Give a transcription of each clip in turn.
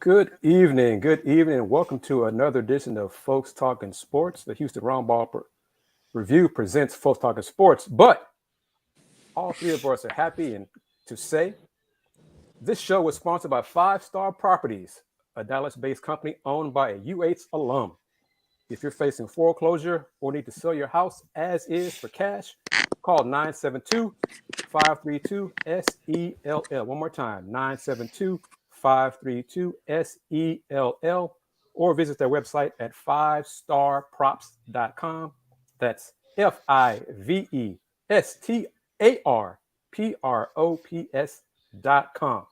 Good evening. Good evening. Welcome to another edition of Folks Talking Sports. The Houston Roundball Review presents Folks Talking Sports. But all three of us are happy and to say this show was sponsored by Five Star Properties, a Dallas-based company owned by a UH alum. If you're facing foreclosure or need to sell your house as is for cash, call 972-532-SELL. One more time, 972-532-SELL, or visit their website at fivestarprops.com. That's FIVESTARPROPS.com.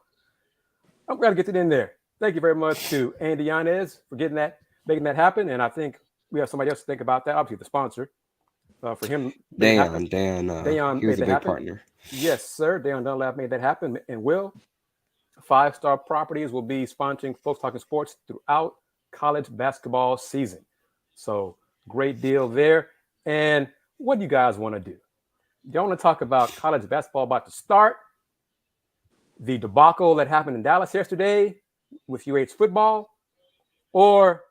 I'm glad to get it in there. Thank you very much to Andy Yanez for making that happen. And I think we have somebody else to think about that. Obviously, the sponsor for him making it happen. Dan, Dayon he was made a that big happen. partner. Yes, sir. Dayon Dunlap made that happen. And Will, Five Star Properties will be sponsoring Folks Talking Sports throughout college basketball season. So great deal there. And what do you guys want to do? Do you want to talk about college basketball about to start? The debacle that happened in Dallas yesterday with UH football, or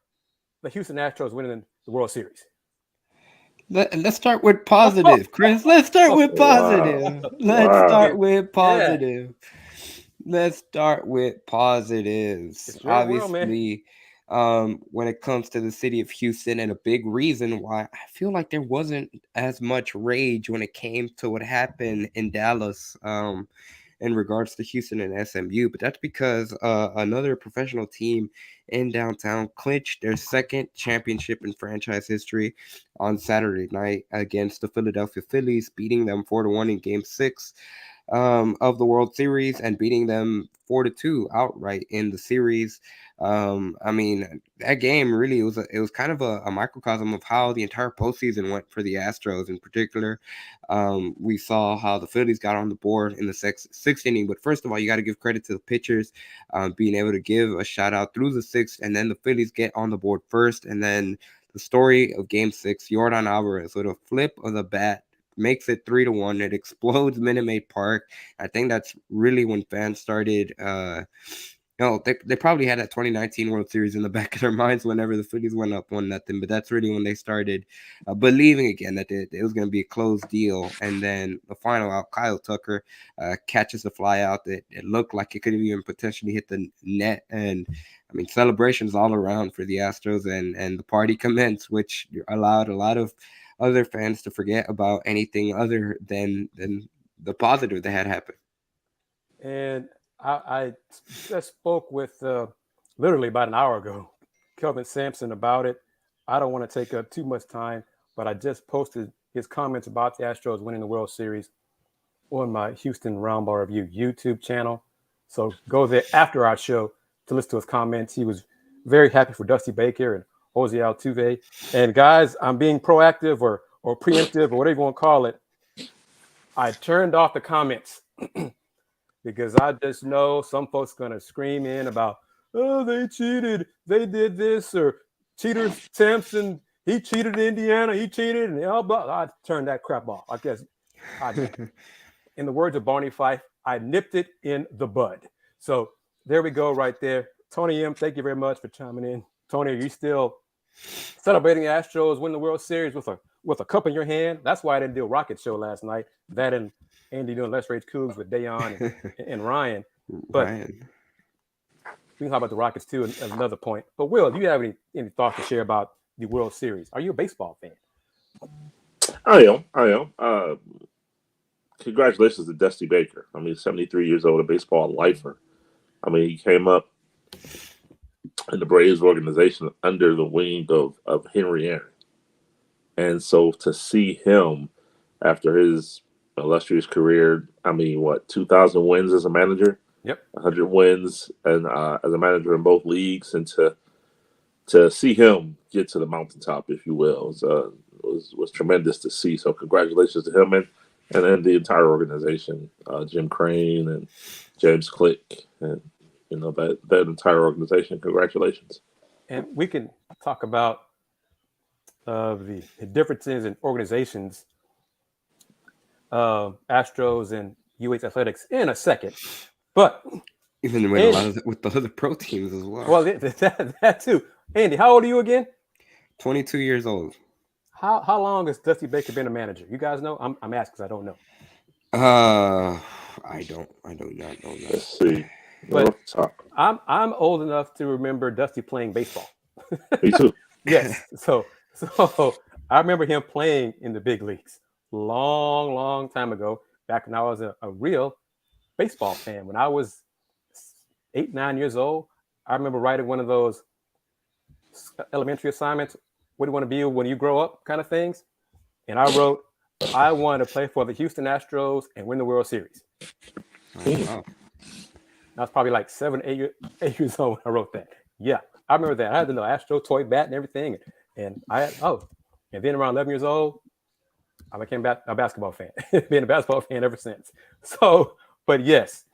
the Houston Astros winning the World Series? Let's start with positive, Chris. Let's start with positive. Let's Wow. start with Yeah, positive. Let's start with positives. it's your world, man. Obviously, when it comes to the city of Houston, and a big reason why I feel like there wasn't as much rage when it came to what happened in Dallas. In regards to Houston and SMU, but that's because another professional team in downtown clinched their second championship in franchise history on Saturday night against the Philadelphia Phillies, beating them 4-1 in Game 6 of the World Series and beating them 4-2 outright in the series. I mean, that game really was kind of a microcosm of how the entire postseason went for the Astros in particular. We saw how the Phillies got on the board in the sixth inning, but first of all, you got to give credit to the pitchers being able to give a shout out through the sixth, and then the Phillies get on the board first, and then the story of Game 6, Jordan Alvarez with a flip of the bat makes it 3-1. It explodes Minute Maid Park. I think that's really when fans started. They probably had that 2019 World Series in the back of their minds whenever the Phillies went up 1-0. But that's really when they started believing again that it was going to be a closed deal. And then the final out, Kyle Tucker catches the fly out. It looked like it could have even potentially hit the net. And I mean, celebrations all around for the Astros, and the party commenced, which allowed a lot of other fans to forget about anything other than the positive that had happened. And I just spoke with literally about an hour ago, Kelvin Sampson about it. I don't want to take up too much time, but I just posted his comments about the Astros winning the World Series on my Houston Roundball Review YouTube channel. So go there after our show to listen to his comments. He was very happy for Dusty Baker and Jose Altuve. And guys, I'm being proactive or preemptive or whatever you want to call it. I turned off the comments because I just know some folks are going to scream in about, oh, they cheated, they did this, or cheater Sampson, he cheated Indiana, he cheated, and blah, blah. I turned that crap off. I guess in the words of Barney Fife, I nipped it in the bud. So there we go right there. Tony M., thank you very much for chiming in. Tony, are you still celebrating the Astros win the World Series with a cup in your hand? That's why I didn't do a Rocket show last night. That and Andy doing Let's Rage Coogs with Dayon and Ryan. But Ryan. we can talk about the Rockets too at another point. But Will, do you have any thoughts to share about the World Series? Are you a baseball fan? I am. I am. Congratulations to Dusty Baker. I mean, 73 years old, a baseball lifer. I mean, he came up in the Braves organization under the wing of Henry Aaron. And so to see him after his illustrious career, I mean, 2,000 wins as a manager? Yep. 100 wins and as a manager in both leagues, and to see him get to the mountaintop, if you will, was tremendous to see. So congratulations to him and then the entire organization, Jim Crane and James Click, and that entire organization. Congratulations. And we can talk about the differences in organizations, Astros and UH Athletics in a second. But Even with Andy, with the other pro teams as well. well, that too. Andy, how old are you again? 22 years old. How long has Dusty Baker been a manager? You guys know? I'm asking because I don't know. I do not know that. Let's see. But I'm old enough to remember Dusty playing baseball. Me too. Yes. So I remember him playing in the big leagues long time ago, back when I was a real baseball fan. When I was 8, 9 years old, I remember writing one of those elementary assignments. What do you want to be when you grow up kind of things? And I wrote, I want to play for the Houston Astros and win the World Series. Oh, wow. I was probably like 7, 8 years old when I wrote that. Yeah, I remember that. I had the little Astro toy bat and everything. And and then around 11 years old, I became a basketball fan. Been a basketball fan ever since. So, but yes,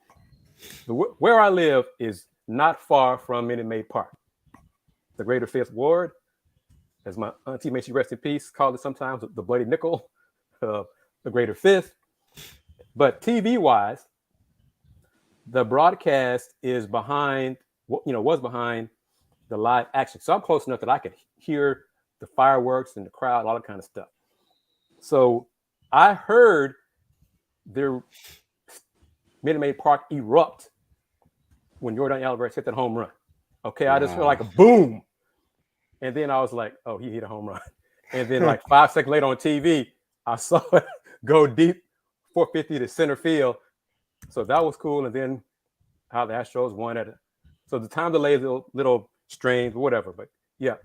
where I live is not far from Minute Maid Park. The Greater Fifth Ward, as my auntie, may she rest in peace, called it sometimes the Bloody Nickel, the Greater Fifth. But TV-wise, the broadcast is behind, was behind the live action. So I'm close enough that I could hear the fireworks and the crowd, all that kind of stuff. So I heard their Minute Maid Park erupt when Jordan Alvarez hit that home run. Okay, I just felt like a boom. And then I was like, oh, he hit a home run. And then like 5 seconds later on TV, I saw it go deep, 450 to center field. So that was cool. And then how the Astros won it. So the time delay is a little strange, whatever. But yeah,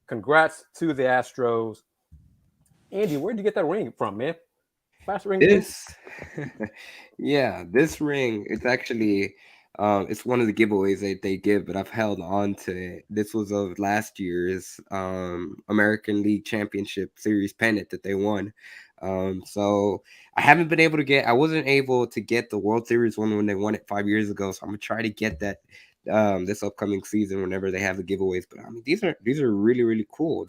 congrats to the Astros. Andy, where'd you get that ring from, man? Last ring. This ring, it's actually it's one of the giveaways that they give, but I've held on to it. This was of last year's American League Championship Series pennant that they won. So I wasn't able to get the World Series one when they won it 5 years ago. So I'm gonna try to get that this upcoming season whenever they have the giveaways. But I mean, these are really, really cool.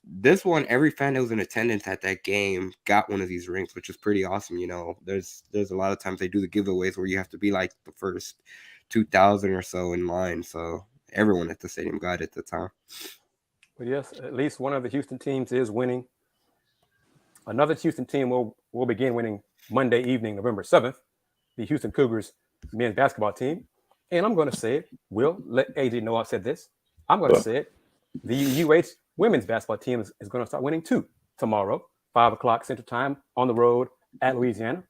This one, every fan that was in attendance at that game got one of these rings, which is pretty awesome. There's a lot of times they do the giveaways where you have to be like the first 2,000 or so in line. So everyone at the stadium got it at the time. But yes, at least one of the Houston teams is winning. Another Houston team will begin winning Monday evening, November 7th, the Houston Cougars men's basketball team. And I'm going to say it. Will let AJ know I said this. I'm going to say it. The UH women's basketball team is going to start winning too tomorrow, 5 o'clock Central Time on the road at Louisiana.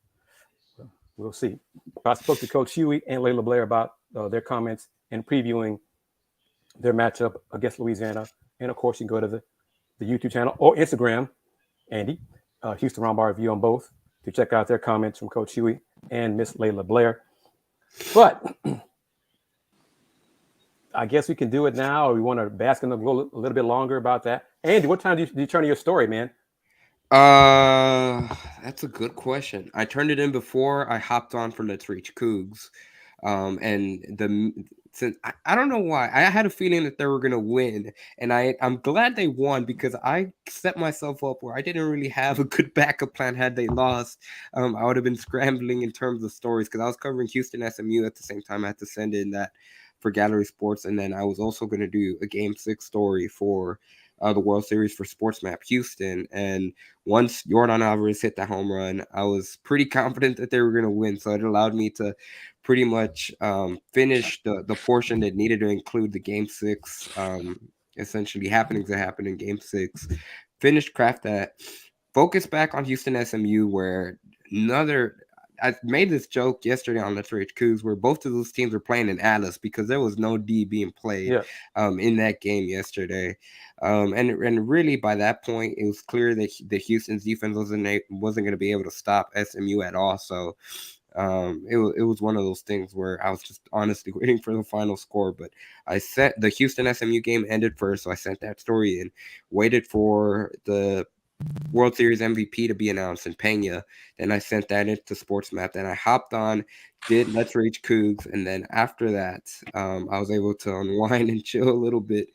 We'll see. I spoke to Coach Huey and Layla Blair about their comments and previewing their matchup against Louisiana. And of course, you can go to the YouTube channel or Instagram, Andy, Houston Roundball Review on both to check out their comments from Coach Huey and Miss Layla Blair. But I guess we can do it now, or we want to bask in a little bit longer about that. Andy, what time did you turn your story, man? That's a good question. I turned it in before I hopped on for Let's Reach Coogs. Since I don't know why, I had a feeling that they were gonna win, and I'm glad they won because I set myself up where I didn't really have a good backup plan had they lost. I would have been scrambling in terms of stories because I was covering Houston SMU at the same time. I had to send in that for Gallery Sports, and then I was also going to do a Game 6 story for the World Series for Sports Map Houston. And once Jordan Alvarez hit that home run, I was pretty confident that they were going to win. So it allowed me to pretty much finish the portion that needed to include the Game 6, essentially happenings that happened in Game 6. Craft that, focus back on Houston SMU, where I made this joke yesterday on Let's Rage Coogs where both of those teams were playing in Alice because there was no D being played in that game yesterday. And really by that point, it was clear that the Houston's defense wasn't going to be able to stop SMU at all. So it was one of those things where I was just honestly waiting for the final score. But I sent the Houston SMU game ended first, so I sent that story in, waited for the World Series MVP to be announced in Pena. Then I sent that into Sports Map. Then I hopped on, did Let's Rage Coogs, and then after that, I was able to unwind and chill a little bit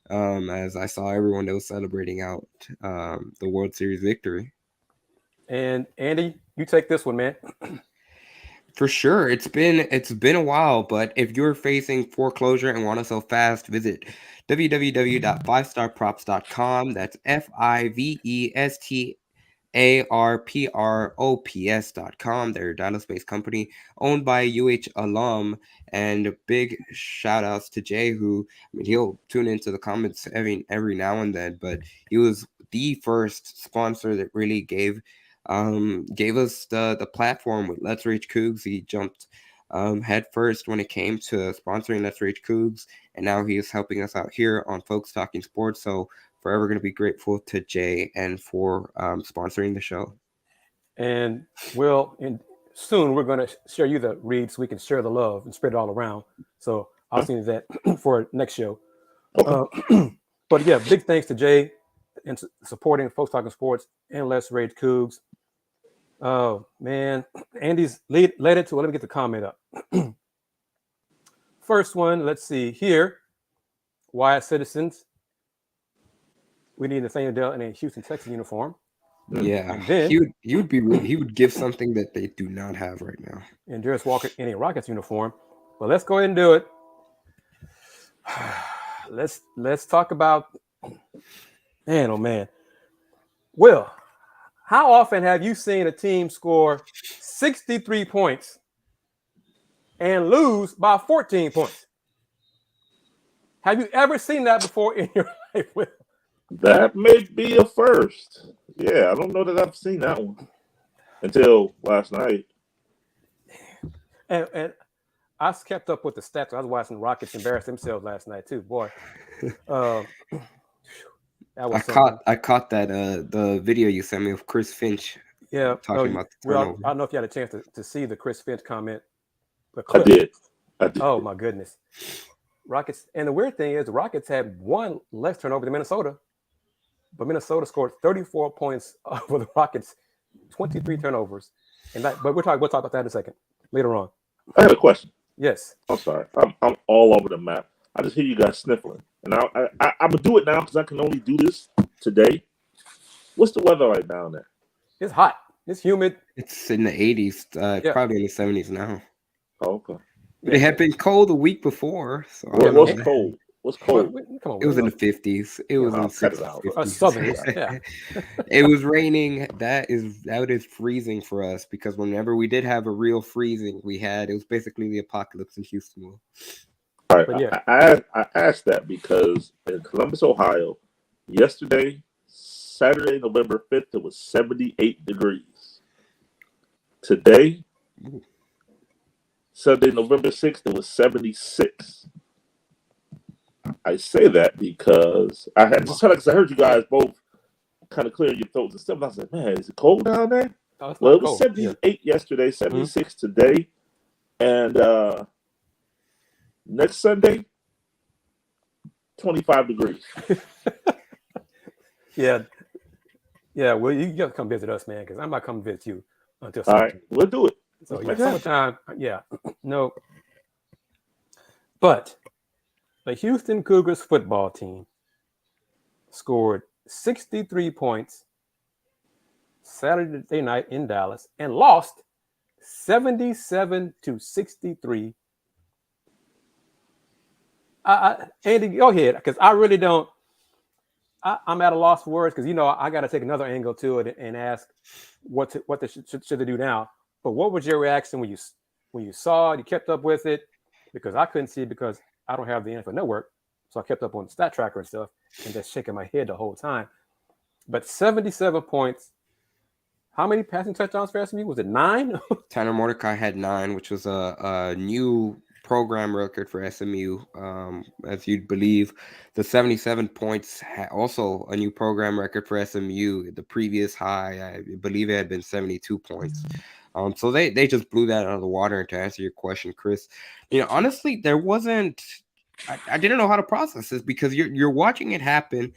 as I saw everyone that was celebrating out the World Series victory. And Andy, you take this one, man. For sure. It's been a while, but if you're facing foreclosure and want to sell fast, visit www.5starprops.com. That's FIVESTARPROPS.com. They're a Dallas-based company owned by a UH alum. And big shout outs to Jay, who, I mean, he'll tune into the comments every now and then, but he was the first sponsor that really gave us the platform with Let's Reach Coogs. He jumped head first when it came to sponsoring Let's Reach Coogs, and now he is helping us out here on Folks Talking Sports. So forever going to be grateful to Jay and for sponsoring the show. And soon we're going to share you the read so we can share the love and spread it all around. So I'll see that for next show. But yeah, big thanks to Jay and supporting Folks Talking Sports and Let's Rage Coogs. Oh man, Andy's led into it. Let me get the comment up. First one, let's see here. Wyatt Citizens. We need Nathaniel Dell in a Houston Texas uniform. Yeah, then, he would give something that they do not have right now. And Darius Walker in a Rockets uniform. But let's go ahead and do it. Let's talk about, man, oh man. Will, how often have you seen a team score 63 points and lose by 14 points? Have you ever seen that before in your life, Will? That may be a first. Yeah, I don't know that I've seen that one until last night. And I kept up with the stats. I was watching the Rockets embarrass themselves last night too. Boy, that was I caught that the video you sent me of Chris Finch. Yeah, talking about the turnover. I don't know if you had a chance to see the Chris Finch comment. I did. Oh my goodness, Rockets. And the weird thing is, the Rockets had one less turnover than Minnesota, but Minnesota scored 34 points over the Rockets, 23 turnovers. But we'll talk about that in a second later on. I had a question. Yes. I'm sorry. I'm all over the map. I just hear you guys sniffling, and I'm gonna do it now because I can only do this today. What's the weather like down there? It's hot. It's humid. It's in the 80s, probably in the 70s now. Oh, okay. But it had been cold the week before. So what's cold? What's cold? Come on, it was in the 50s. It was in the 60s. Southern. Yeah. It was raining. That is freezing for us because whenever we did have a real freezing, it was basically the apocalypse in Houston. All right. Yeah. I asked that because in Columbus, Ohio, yesterday, Saturday, November 5th, it was 78 degrees. Today, Sunday, November 6th, it was 76. I say that because I heard you guys both kind of clearing your throats and stuff. And I said, man, is it cold down there? Oh, well, it was 78 yesterday, 76 today. And next Sunday, 25 degrees. Yeah. Well, you got to come visit us, man, because I'm not coming visit you until all right, we'll do it. So summertime, no. But the Houston Cougars football team scored 63 points Saturday night in Dallas and lost 77-63. Andy, go ahead, because I really don't. I'm at a loss for words because I got to take another angle to it and ask what they should they do now. But what was your reaction when you saw it? You kept up with it because I couldn't see it because I don't have the NFL Network, so I kept up on the stat tracker and stuff and just shaking my head the whole time. But 77 points. How many passing touchdowns for SMU? Was it 9? Tanner Mordecai had 9, which was a new program record for SMU. As you'd believe, the 77 points also a new program record for SMU. The previous high, I believe, it had been 72 points. So they just blew that out of the water. And to answer your question, Chris, honestly, there wasn't. I didn't know how to process this because you're watching it happen,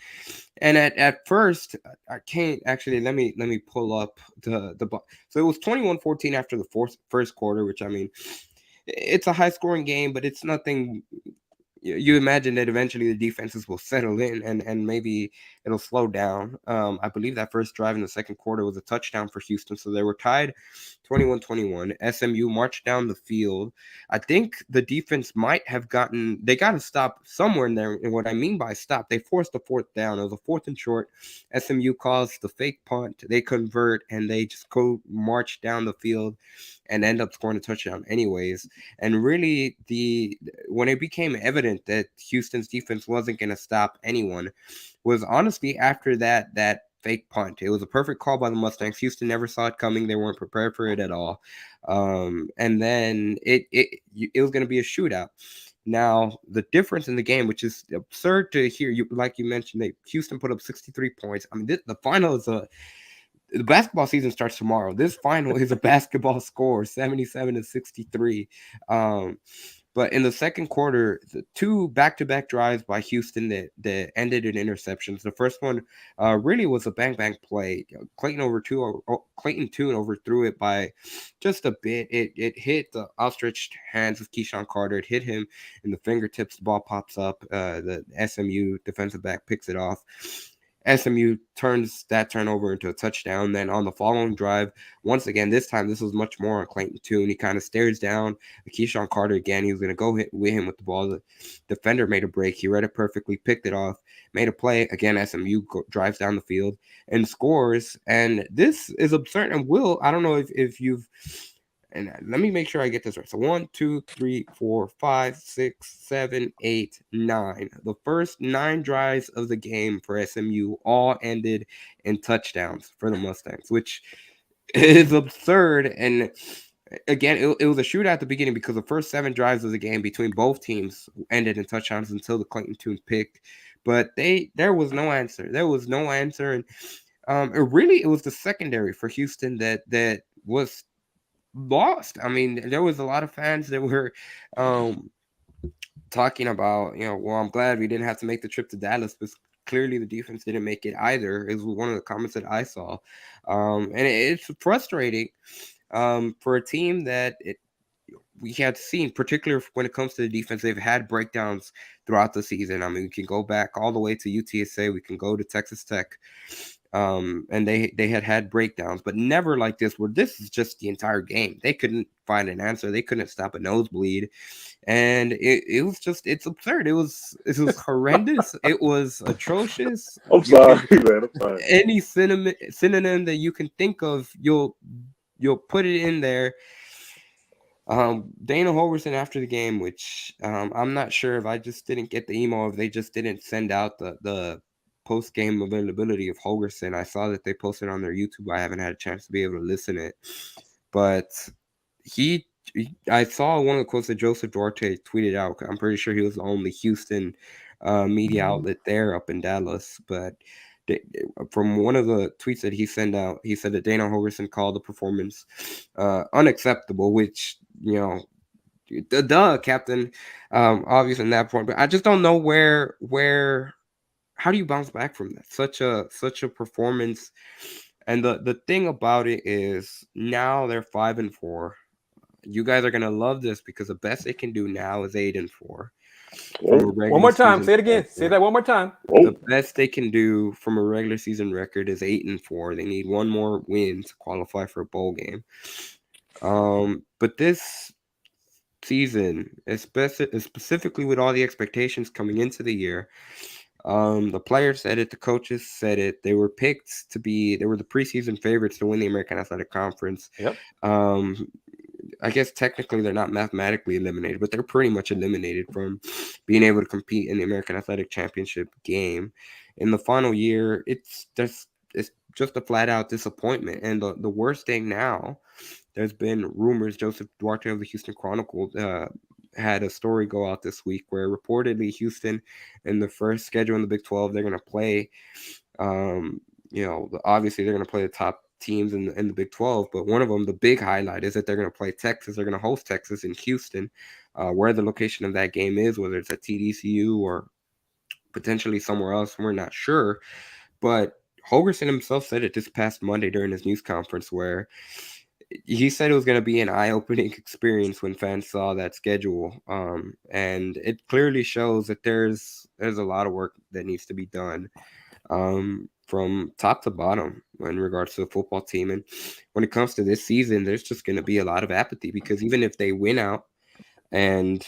and at first I can't actually. Let me pull up the. So it was 21-14 after the first quarter, which I mean, it's a high scoring game, but it's nothing. you imagine that eventually the defenses will settle in and maybe it'll slow down. I believe that first drive in the second quarter was a touchdown for Houston, so they were tied 21-21. SMU marched down the field. I think the defense might have they got to stop somewhere in there. And what I mean by stop, they forced the fourth down. It was a fourth and short. SMU calls the fake punt. They convert, and they just go march down the field and end up scoring a touchdown anyways. And really, when it became evident that Houston's defense wasn't going to stop anyone was honestly after that fake punt. It was a perfect call by the Mustangs. Houston never saw it coming. They weren't prepared for it at all. And then it was going to be a shootout. Now, the difference in the game, which is absurd to hear, like you mentioned, Houston put up 63 points. I mean, the final is the basketball season starts tomorrow. This final is a basketball score, 77-63. But in the second quarter, the two back-to-back drives by Houston that ended in interceptions. The first one really was a bang-bang play. Clayton Tune overthrew it by just a bit. It hit the outstretched hands of Keyshawn Carter. It hit him in the fingertips. The ball pops up. The SMU defensive back picks it off. SMU turns that turnover into a touchdown. Then on the following drive, once again, this time this was much more on Clayton Tune. He kind of stares down Keyshawn Carter again. He was going to go hit with him with the ball. The defender made a break. He read it perfectly, picked it off, made a play. Again, SMU drives down the field and scores. And this is absurd. And I don't know if you've – and let me make sure I get this right. So 1, 2, 3, 4, 5, 6, 7, 8, 9. The first 9 drives of the game for SMU all ended in touchdowns for the Mustangs, which is absurd. And again, it was a shootout at the beginning because the first 7 drives of the game between both teams ended in touchdowns until the Clayton Tune pick. But there was no answer. There was no answer. And it was the secondary for Houston that was lost. I mean, there was a lot of fans that were talking about, well, I'm glad we didn't have to make the trip to Dallas, but clearly the defense didn't make it either. It was one of the comments that I saw. And it's frustrating for a team that we had seen, particularly when it comes to the defense. They've had breakdowns throughout the season. I mean, we can go back all the way to UTSA. We can go to Texas Tech. And they had breakdowns, but never like this, where this is just the entire game. They couldn't find an answer. They couldn't stop a nosebleed. And it's absurd. It was horrendous. It was atrocious. I'm sorry, man. I'm sorry. Any synonym that you can think of, you'll put it in there. Dana Holgorsen after the game, which I'm not sure if I just didn't get the email, if they just didn't send out the post-game availability of Holgorsen. I saw that they posted on their YouTube. I haven't had a chance to be able to listen to it. But I saw one of the quotes that Joseph Duarte tweeted out. I'm pretty sure he was the only Houston media outlet there up in Dallas. But from one of the tweets that he sent out, he said that Dana Holgorsen called the performance unacceptable, which, Captain, obviously in that point. But I just don't know where how do you bounce back from that? Such a performance. And the thing about it is now they're 5-4. You guys are gonna love this because the best they can do now is 8-4. One more time. Say it again. Say that one more time. The best they can do from a regular season record is 8-4. They need one more win to qualify for a bowl game. But this season, specifically with all the expectations coming into the year, the players said it, the coaches said it. They were the preseason favorites to win the American Athletic Conference. Yep. I guess technically they're not mathematically eliminated, but they're pretty much eliminated from being able to compete in the American Athletic Championship game. In the final year, it's just a flat out disappointment. And the worst thing now, there's been rumors. Joseph Duarte of the Houston Chronicle had a story go out this week where reportedly Houston, in the first schedule in the Big 12, they're going to play, obviously they're going to play the top teams in the Big 12, but one of them, the big highlight, is that they're going to play Texas. They're going to host Texas in Houston, where the location of that game is, whether it's at TDCU or potentially somewhere else. We're not sure, but Holgorsen himself said it this past Monday during his news conference where he said it was going to be an eye-opening experience when fans saw that schedule. And it clearly shows that there's a lot of work that needs to be done from top to bottom in regards to the football team. And when it comes to this season, there's just going to be a lot of apathy because even if they win out and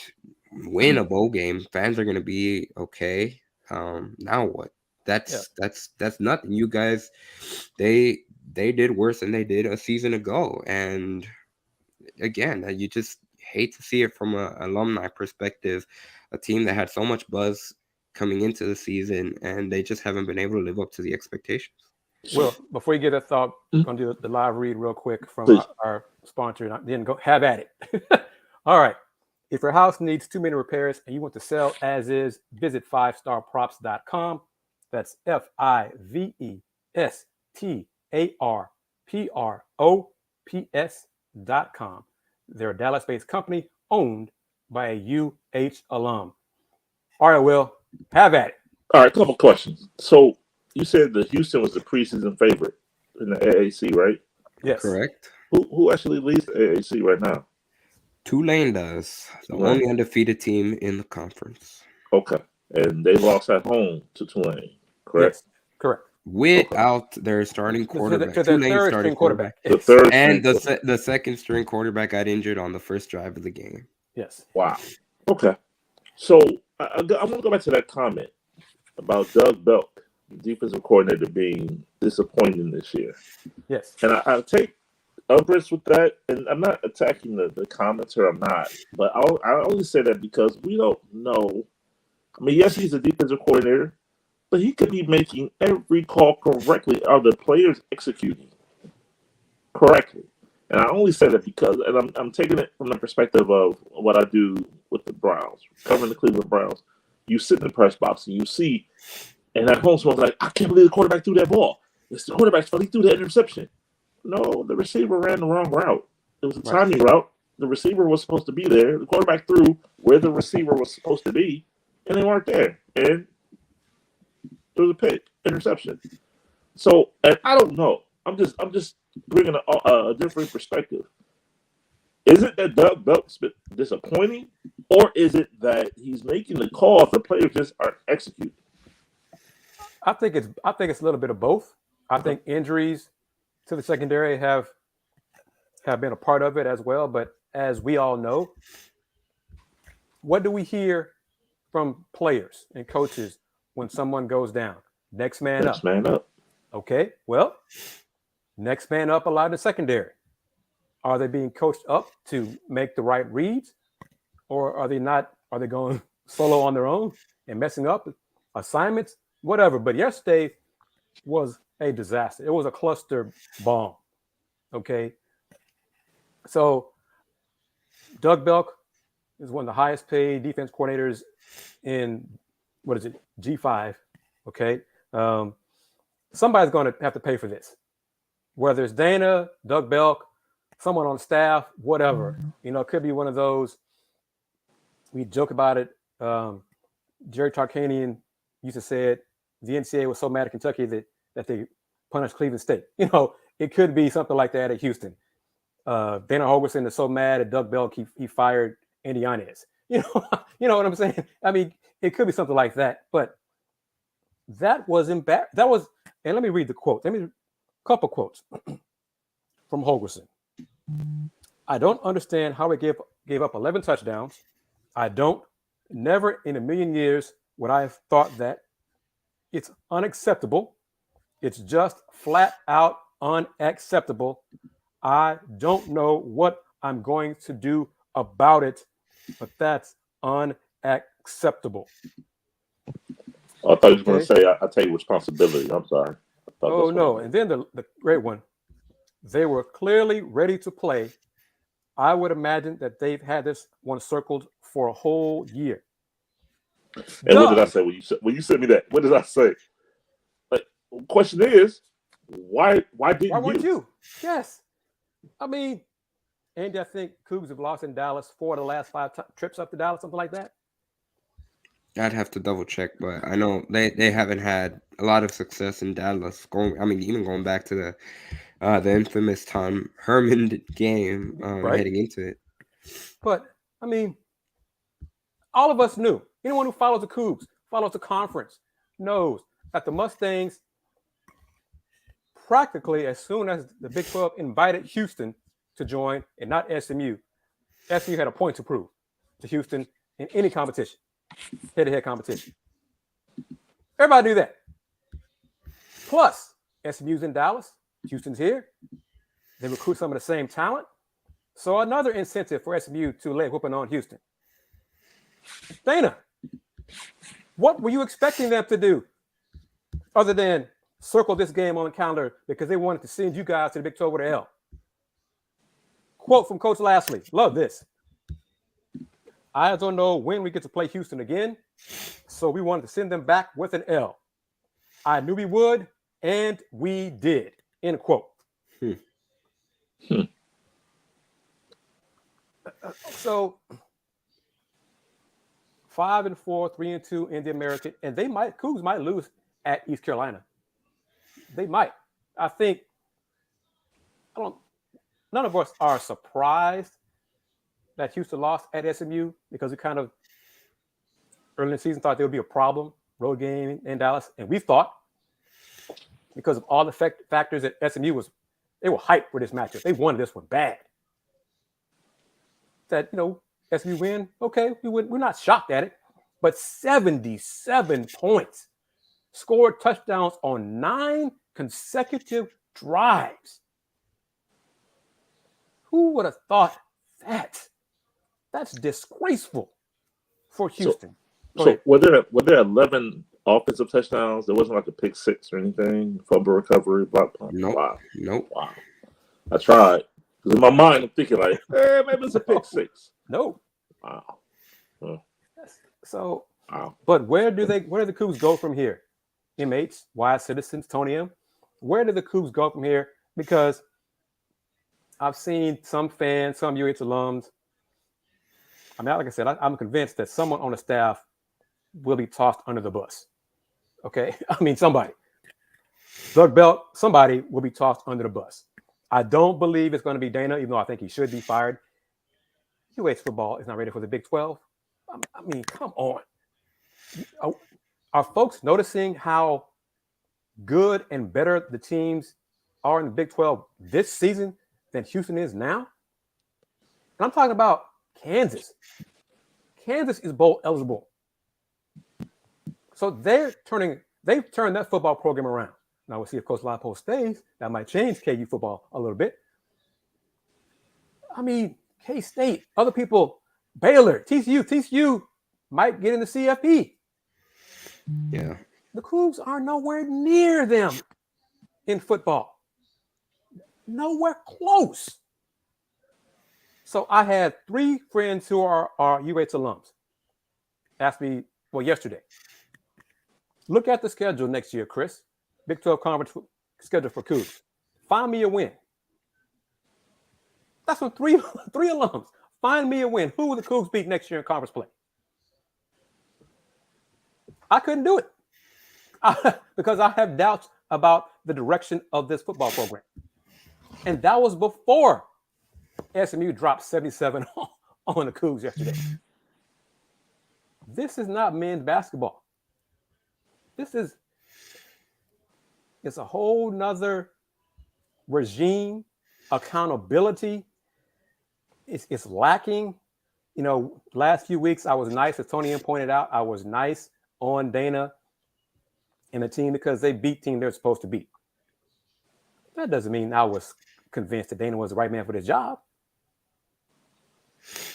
win a bowl game, fans are going to be okay. Now what? That's nothing. You guys, they did worse than they did a season ago. And again, you just hate to see it from an alumni perspective, a team that had so much buzz coming into the season, and they just haven't been able to live up to the expectations. Well, before you get a thought, I'm going to do the live read real quick from our sponsor, and then go have at it. All right. If your house needs too many repairs and you want to sell as is, visit 5starprops.com. That's FIVESTARPROPS.com. They're a Dallas-based company owned by a UH alum. All right, Will, have at it. All right, a couple questions. So you said that Houston was the preseason favorite in the AAC, right? Yes. Correct. Who actually leads the AAC right now? Tulane does. The only undefeated team in the conference. Okay. And they lost at home to Tulane, correct? Yes, correct. Without their starting quarterback. To their third string quarterback. The third and the second string quarterback got injured on the first drive of the game. Yes. Wow. Okay. So I want to go back to that comment about Doug Belk, the defensive coordinator, being disappointing this year. Yes. And I take umbrage with that, and I'm not attacking the commenter, I'm not. But I only say that because we don't know. I mean, yes, he's a defensive coordinator, but he could be making every call correctly. Are the players executing correctly? And I only say that because, and I'm taking it from the perspective of what I do with the Browns, covering the Cleveland Browns. You sit in the press box and you see, and at home someone's like, I can't believe the quarterback threw that ball. It's the quarterback's fault. He threw that interception. No, the receiver ran the wrong route. It was a timing route. The receiver was supposed to be there. The quarterback threw where the receiver was supposed to be, and they weren't there. And there was a pick, interception. So, and I don't know. I'm just bringing a different perspective. Is it that Doug Belk's disappointing, or is it that he's making the calls the players just aren't executing? I think it's a little bit of both. I think injuries to the secondary have been a part of it as well. But as we all know, what do we hear from players and coaches when someone goes down? Next man up. Next man up. Okay, well, next man up a lot in the secondary. Are they being coached up to make the right reads, or are they not? Are they going solo on their own and messing up assignments, whatever? But yesterday was a disaster. It was a cluster bomb. Okay, so Doug Belk is one of the highest paid defense coordinators in G5. Okay, somebody's going to have to pay for this, whether it's Dana, Doug Belk, someone on staff, whatever. You know, it could be one of those. We joke about it. Jerry Tarkanian used to say it. The NCAA was so mad at Kentucky that they punished Cleveland State. You know, it could be something like that at Houston. Dana Holgorsen is so mad at Doug Belk he fired Andy Yanez. You know what I'm saying? I mean, it could be something like that. But that was embarrassing. That was, and let me read the quote. Couple quotes from Holgorsen. I don't understand how we gave up 11 touchdowns. Never in a million years would I have thought that. It's unacceptable. It's just flat out unacceptable. I don't know what I'm going to do about it, but that's unacceptable. I thought you were going to say, I take responsibility. I'm sorry. Oh, no. And then the great one. They were clearly ready to play. I would imagine that they've had this one circled for a whole year. And what did I say when you sent me that? What did I say? Like, the question is, why weren't you? Yes. I mean, Andy, I think Coogs have lost in Dallas 4 of the last 5 trips up to Dallas, something like that. I'd have to double check, but I know they haven't had a lot of success in Dallas. Even going back to The infamous Tom Herman game Right. heading into it. But I mean, all of us knew. Anyone who follows the Cougs, follows the conference, knows that the Mustangs, practically as soon as the Big 12 invited Houston to join and not SMU, SMU had a point to prove to Houston in any competition, head-to-head competition. Everybody knew that. Plus, SMU's in Dallas, Houston's here. They recruit some of the same talent. So another incentive for SMU to lay whooping on Houston. Dana, what were you expecting them to do other than circle this game on the calendar because they wanted to send you guys to the Big 12 with an L? Quote from Coach Lastly. Love this. I don't know when we get to play Houston again, so we wanted to send them back with an L. I knew we would, and we did. End quote. So 5-4, 3-2 in the American, and Cougs might lose at East Carolina. They might. I think. None of us are surprised that Houston lost at SMU because we kind of early in the season thought there would be a problem road game in Dallas, and we thought because of all the factors that SMU they were hyped for this matchup. They wanted this one bad. That SMU win, okay, we're not shocked at it, but 77 points, scored touchdowns on 9 consecutive drives. Who would have thought that? That's disgraceful for Houston. So were there 11 offensive touchdowns? There wasn't like a pick six or anything, fumble recovery, block. Nope. Wow. Nope. Wow. I tried. Because in my mind, I'm thinking like, maybe it's a pick six. No. Wow. So, wow. But where do the Cougs go from here? MH, wise citizens, Tony M. Where do the Cougs go from here? Because I've seen some fans, some UH alums. I mean, like I said, I'm convinced that someone on the staff will be tossed under the bus. Okay? I mean, somebody. Doug Belt, somebody will be tossed under the bus. I don't believe it's going to be Dana, even though I think he should be fired. UH football is not ready for the Big 12. I mean, come on. Are folks noticing how good and better the teams are in the Big 12 this season than Houston is now? And I'm talking about Kansas. Kansas is bowl eligible. So they've turned that football program around. Now we'll see if Coach Loppo stays. That might change KU football a little bit. I mean, K-State, other people, Baylor, TCU might get in the CFP. Yeah. The Cougs are nowhere near them in football. Nowhere close. So I had 3 friends who are UH alums ask me, yesterday, look at the schedule next year, Kris. Big 12 conference schedule for Cougs. Find me a win. That's from 3 alums. Find me a win. Who will the Cougs beat next year in conference play? I couldn't do it because I have doubts about the direction of this football program. And that was before SMU dropped 77 on the Cougs yesterday. This is not men's basketball. It's a whole nother regime. Accountability it's lacking. Last few weeks I was nice, as Tony M pointed out. I was nice on Dana and the team because they beat team they're supposed to beat. That doesn't mean I was convinced that Dana was the right man for this job.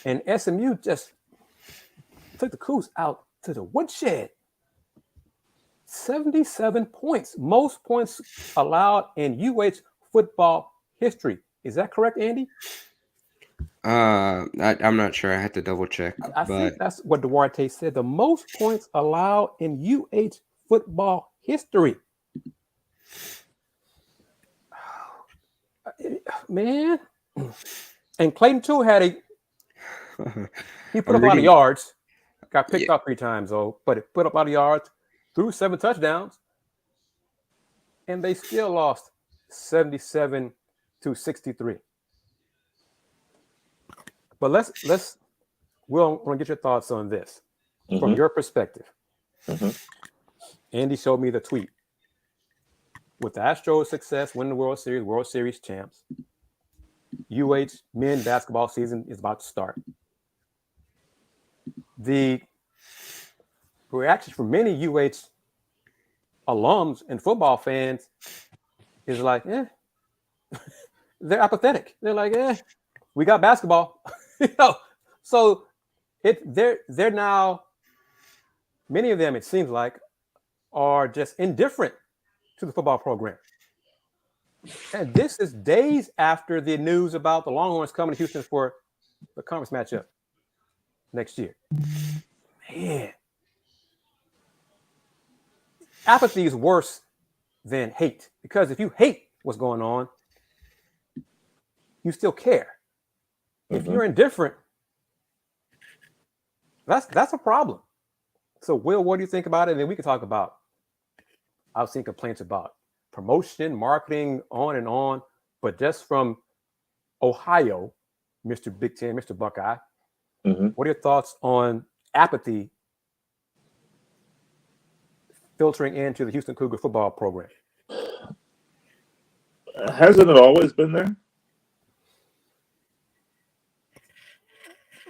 And SMU just took the Cougs out to the woodshed. 77 points, most points allowed in UH football history. Is that correct, Andy? I'm not sure. I had to double check. I think that's what Duarte said. The most points allowed in UH football history. Man. And Clayton too he put up a lot of yards. Got picked up 3 times though, but it put up a lot of yards, threw 7 touchdowns, and they still lost 77-63. But we'll want to get your thoughts on this from your perspective. Andy showed me the tweet. With the Astros' success, winning the World Series champs, UH men basketball season is about to start. The reaction from many UH alums and football fans is like, they're apathetic. They're like, we got basketball. So they're now, many of them, it seems like, are just indifferent to the football program. And this is days after the news about the Longhorns coming to Houston for the conference matchup next year. Man. Apathy is worse than hate, because if you hate what's going on, you still care. If you're indifferent, that's a problem. So, Will, what do you think about it? And then we can talk about, I've seen complaints about promotion, marketing, on and on. But just from Ohio, Mr. Big Ten, Mr. Buckeye, what are your thoughts on apathy filtering into the Houston Cougar football program? Hasn't it always been there?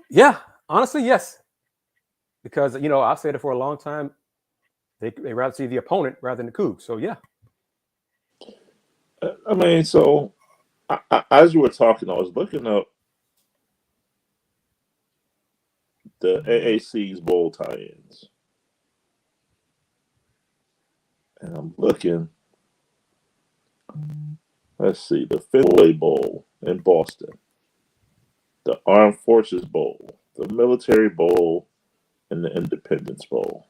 Yeah, honestly, yes. Because, I've said it for a long time. They rather see the opponent rather than the Cougs. So, yeah. I mean, so as you were talking, I was looking up the AAC's bowl tie-ins. And I'm looking. Let's see. The Fenway Bowl in Boston. The Armed Forces Bowl. The Military Bowl. And the Independence Bowl.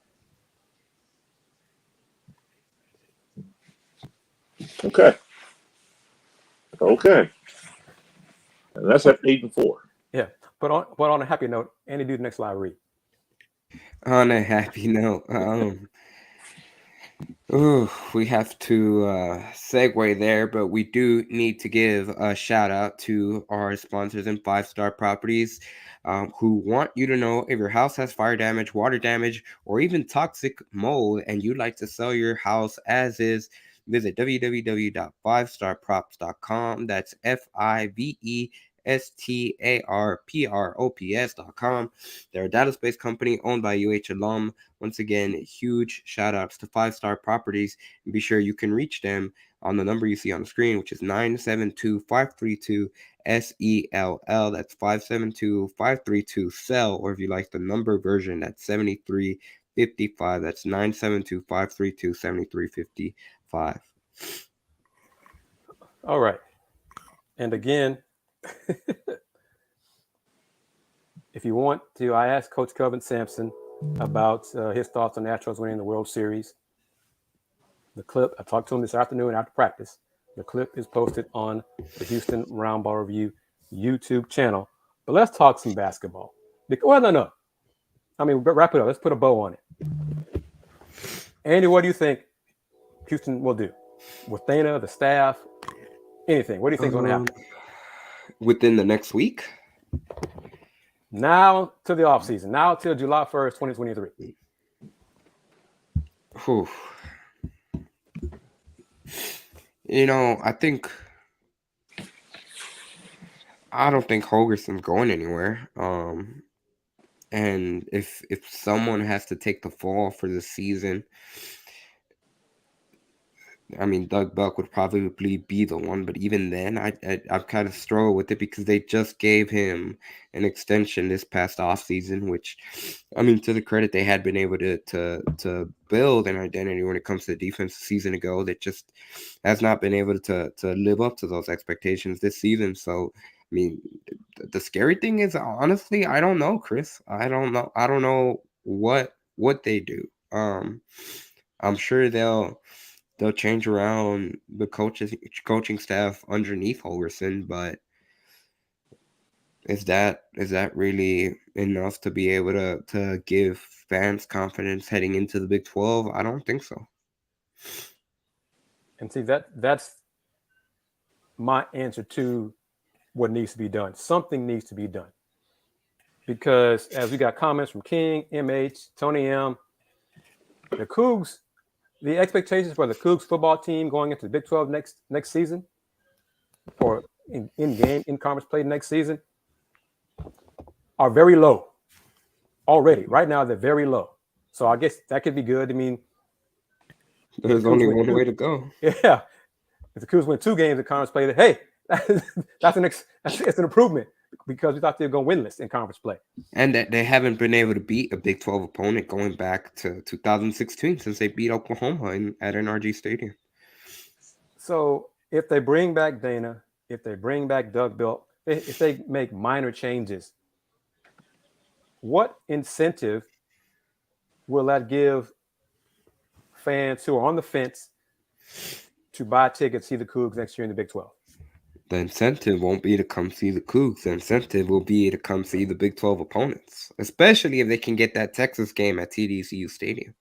Okay. And that's at 8-4. Yeah. But on a happy note, Andy, do the next slide read. On a happy note, we have to segue there, but we do need to give a shout out to our sponsors and 5-Star Properties, who want you to know if your house has fire damage, water damage, or even toxic mold, and you'd like to sell your house as is. Visit www.5starprops.com. That's FIVESTARPROPS.com. They're a Dallas-based company owned by UH alum. Once again, huge shout-outs to 5-Star Properties. And be sure you can reach them on the number you see on the screen, which is 972-532-SELL. That's 572-532-SELL. Or if you like the number version, that's 7355. That's 972-532-7355. All right. And again, if you want to, I asked Coach Kelvin Sampson about his thoughts on the Astros winning the World Series. The clip, I talked to him this afternoon after practice. The clip is posted on the Houston Roundball Review YouTube channel. But let's talk some basketball. Well, no. I mean, wrap it up. Let's put a bow on it. Andy, what do you think Houston will do with Thana, the staff, anything? What do you think is going to happen? Within the next week? Now to the offseason. Now till July 1st, 2023. Whew. I don't think Holgerson's going anywhere. And if someone has to take the fall for the season, I mean, Doug Buck would probably be the one, but even then, I've kind of struggled with it because they just gave him an extension this past offseason, which, I mean, to the credit, they had been able to build an identity when it comes to defense a season ago that just has not been able to live up to those expectations this season. So, I mean, the scary thing is, honestly, I don't know, Chris. I don't know what they do. I'm sure they'll change around the coaching staff underneath Holgerson, but is that really enough to be able to give fans confidence heading into the Big 12? I don't think so. And see, that's my answer to what needs to be done. Something needs to be done. Because as we got comments from King, MH, Tony M, the Cougs, the expectations for the Cougs football team going into the Big 12 next season, or in conference play next season, are very low already. Right now, they're very low. So I guess that could be good. I mean, there's only one way to go. Yeah. If the Cougs win 2 games in conference play, hey, it's an improvement because we thought they were going winless in conference play. And that they haven't been able to beat a Big 12 opponent going back to 2016 since they beat Oklahoma at NRG Stadium. So if they bring back Dana, if they bring back Doug Bill, if they make minor changes, what incentive will that give fans who are on the fence to buy tickets to see the Cougs next year in the Big 12? The incentive won't be to come see the Cougs. The incentive will be to come see the Big 12 opponents, especially if they can get that Texas game at TDCU Stadium.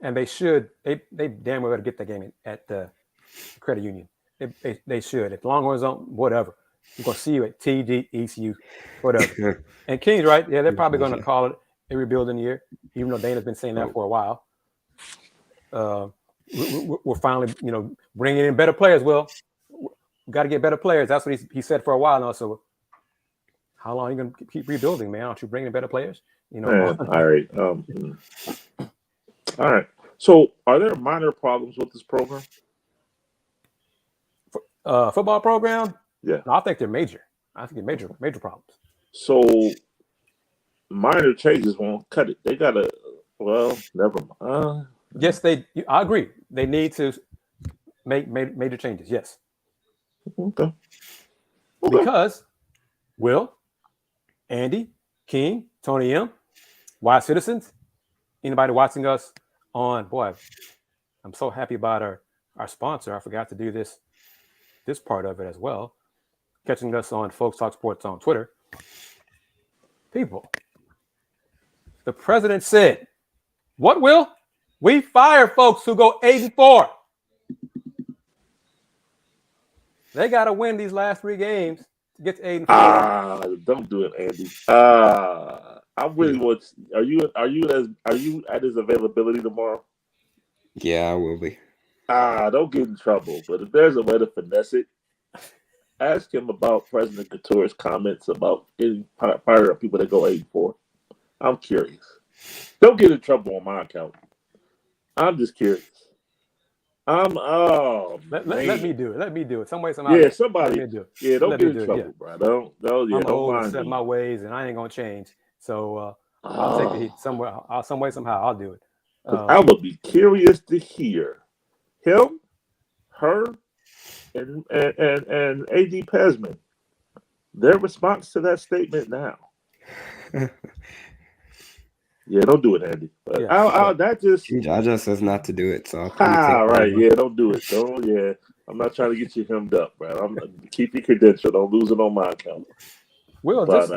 And they should. They damn well better get that game at the Credit Union. They should. If Longhorns don't, whatever. We're going to see you at TDECU, whatever. And King's right. Yeah, they're probably going to call it a rebuilding year, even though Dana's been saying that for a while. We're finally, bringing in better players. Well, we got to get better players. That's what he said for a while now. So how long are you going to keep rebuilding, man? Aren't you bringing in better players? Man, all right. All right. So are there minor problems with this program? Football program? Yeah. No, I think they're major. I think they're major problems. So minor changes won't cut it. They got to, never mind. Yes, I agree. They need to make major changes. Yes. Okay. Because Will, Andy, King, Tony M, Wise Citizens, anybody watching us on, I'm so happy about our sponsor. I forgot to do this part of it as well. Catching us on Folks Talk Sports on Twitter. People, the president said, what, Will? We fire folks who go 8-4. They got to win these last 3 games to get to 8-4. Don't do it, Andy. I really want. Are you at his availability tomorrow? Yeah, I will be. Don't get in trouble. But if there's a way to finesse it, ask him about President Couture's comments about getting fired up people that go 8-4. I'm curious. Don't get in trouble on my account. I'm just curious. Let me do it. Let me do it. Some way, somehow. Yeah, somebody. Yeah, don't get in trouble, yeah. bro. Don't. I'm old and mind set me. my ways, and I ain't gonna change. So I'll take the heat somewhere. Some way, somehow, I'll do it. I would be curious to hear him, her, and AD Pesman, their response to that statement now. Yeah, don't do it, Andy. But Yeah, that just Jaja says not to do it, so right. Yeah, don't do it. I'm not trying to get you hemmed up, bro. Keep your credential. Don't lose it on my account. Will, But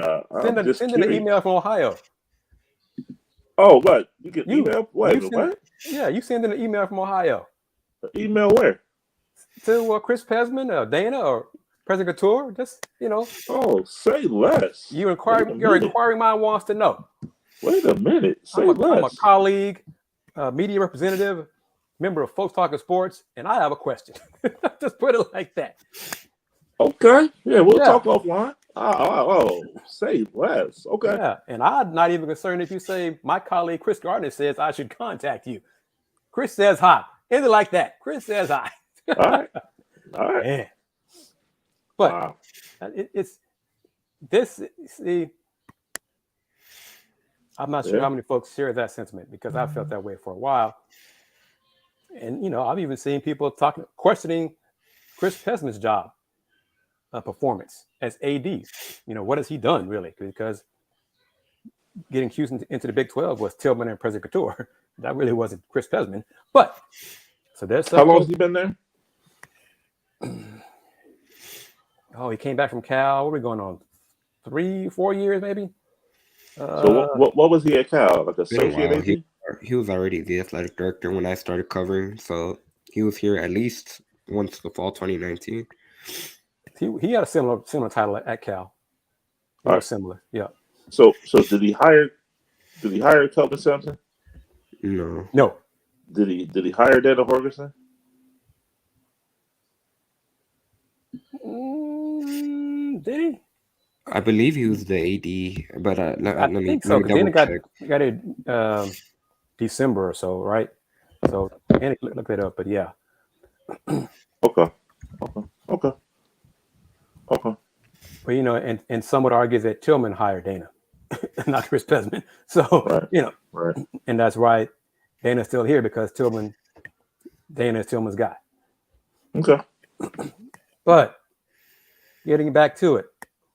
send an email from Ohio. Oh, what? You get email? What? Yeah, you send in an email from Ohio. Email where? To Chris Pesman, Dana, or President Couture. Just Oh, say less. Your inquiring mind wants to know. Wait a minute. Say less. I'm a colleague, media representative, member of Folks Talking Sports, and I have a question. Just put it like that. Okay. Yeah, we'll talk offline. Say less. Okay. Yeah, and I'm not even concerned if you say my colleague Kris Gardner says I should contact you. Chris says hi. Anything like that. Chris says hi. All right. Yeah. But it's this. See, I'm not sure how many folks share that sentiment because I felt that way for a while. And I've even seen people questioning Chris Pesman's job performance as AD. What has he done really? Because getting Houston into the Big 12 was Tillman and President Couture. That really wasn't Chris Pesman. But so there's how long has he been there? Oh, he came back from Cal. What are we going on? 3-4 years maybe. So what was he at Cal? Like associate AD? He was already the athletic director when I started covering, so he was here at least once the fall 2019. He had a similar title at Cal. Very similar. Yeah. So did he hire Kelvin Sampson? No. No. Did he hire Dana Ferguson? Did he? I believe he was the AD, but I let me think so. double check. Got it December or so, right? So and look that up, but yeah. Okay. But you know, and some would argue that Tillman hired Dana, not Chris Pesman. So you know, right. And that's why Dana's still here, because Dana is Tillman's guy. Okay. But getting back to it,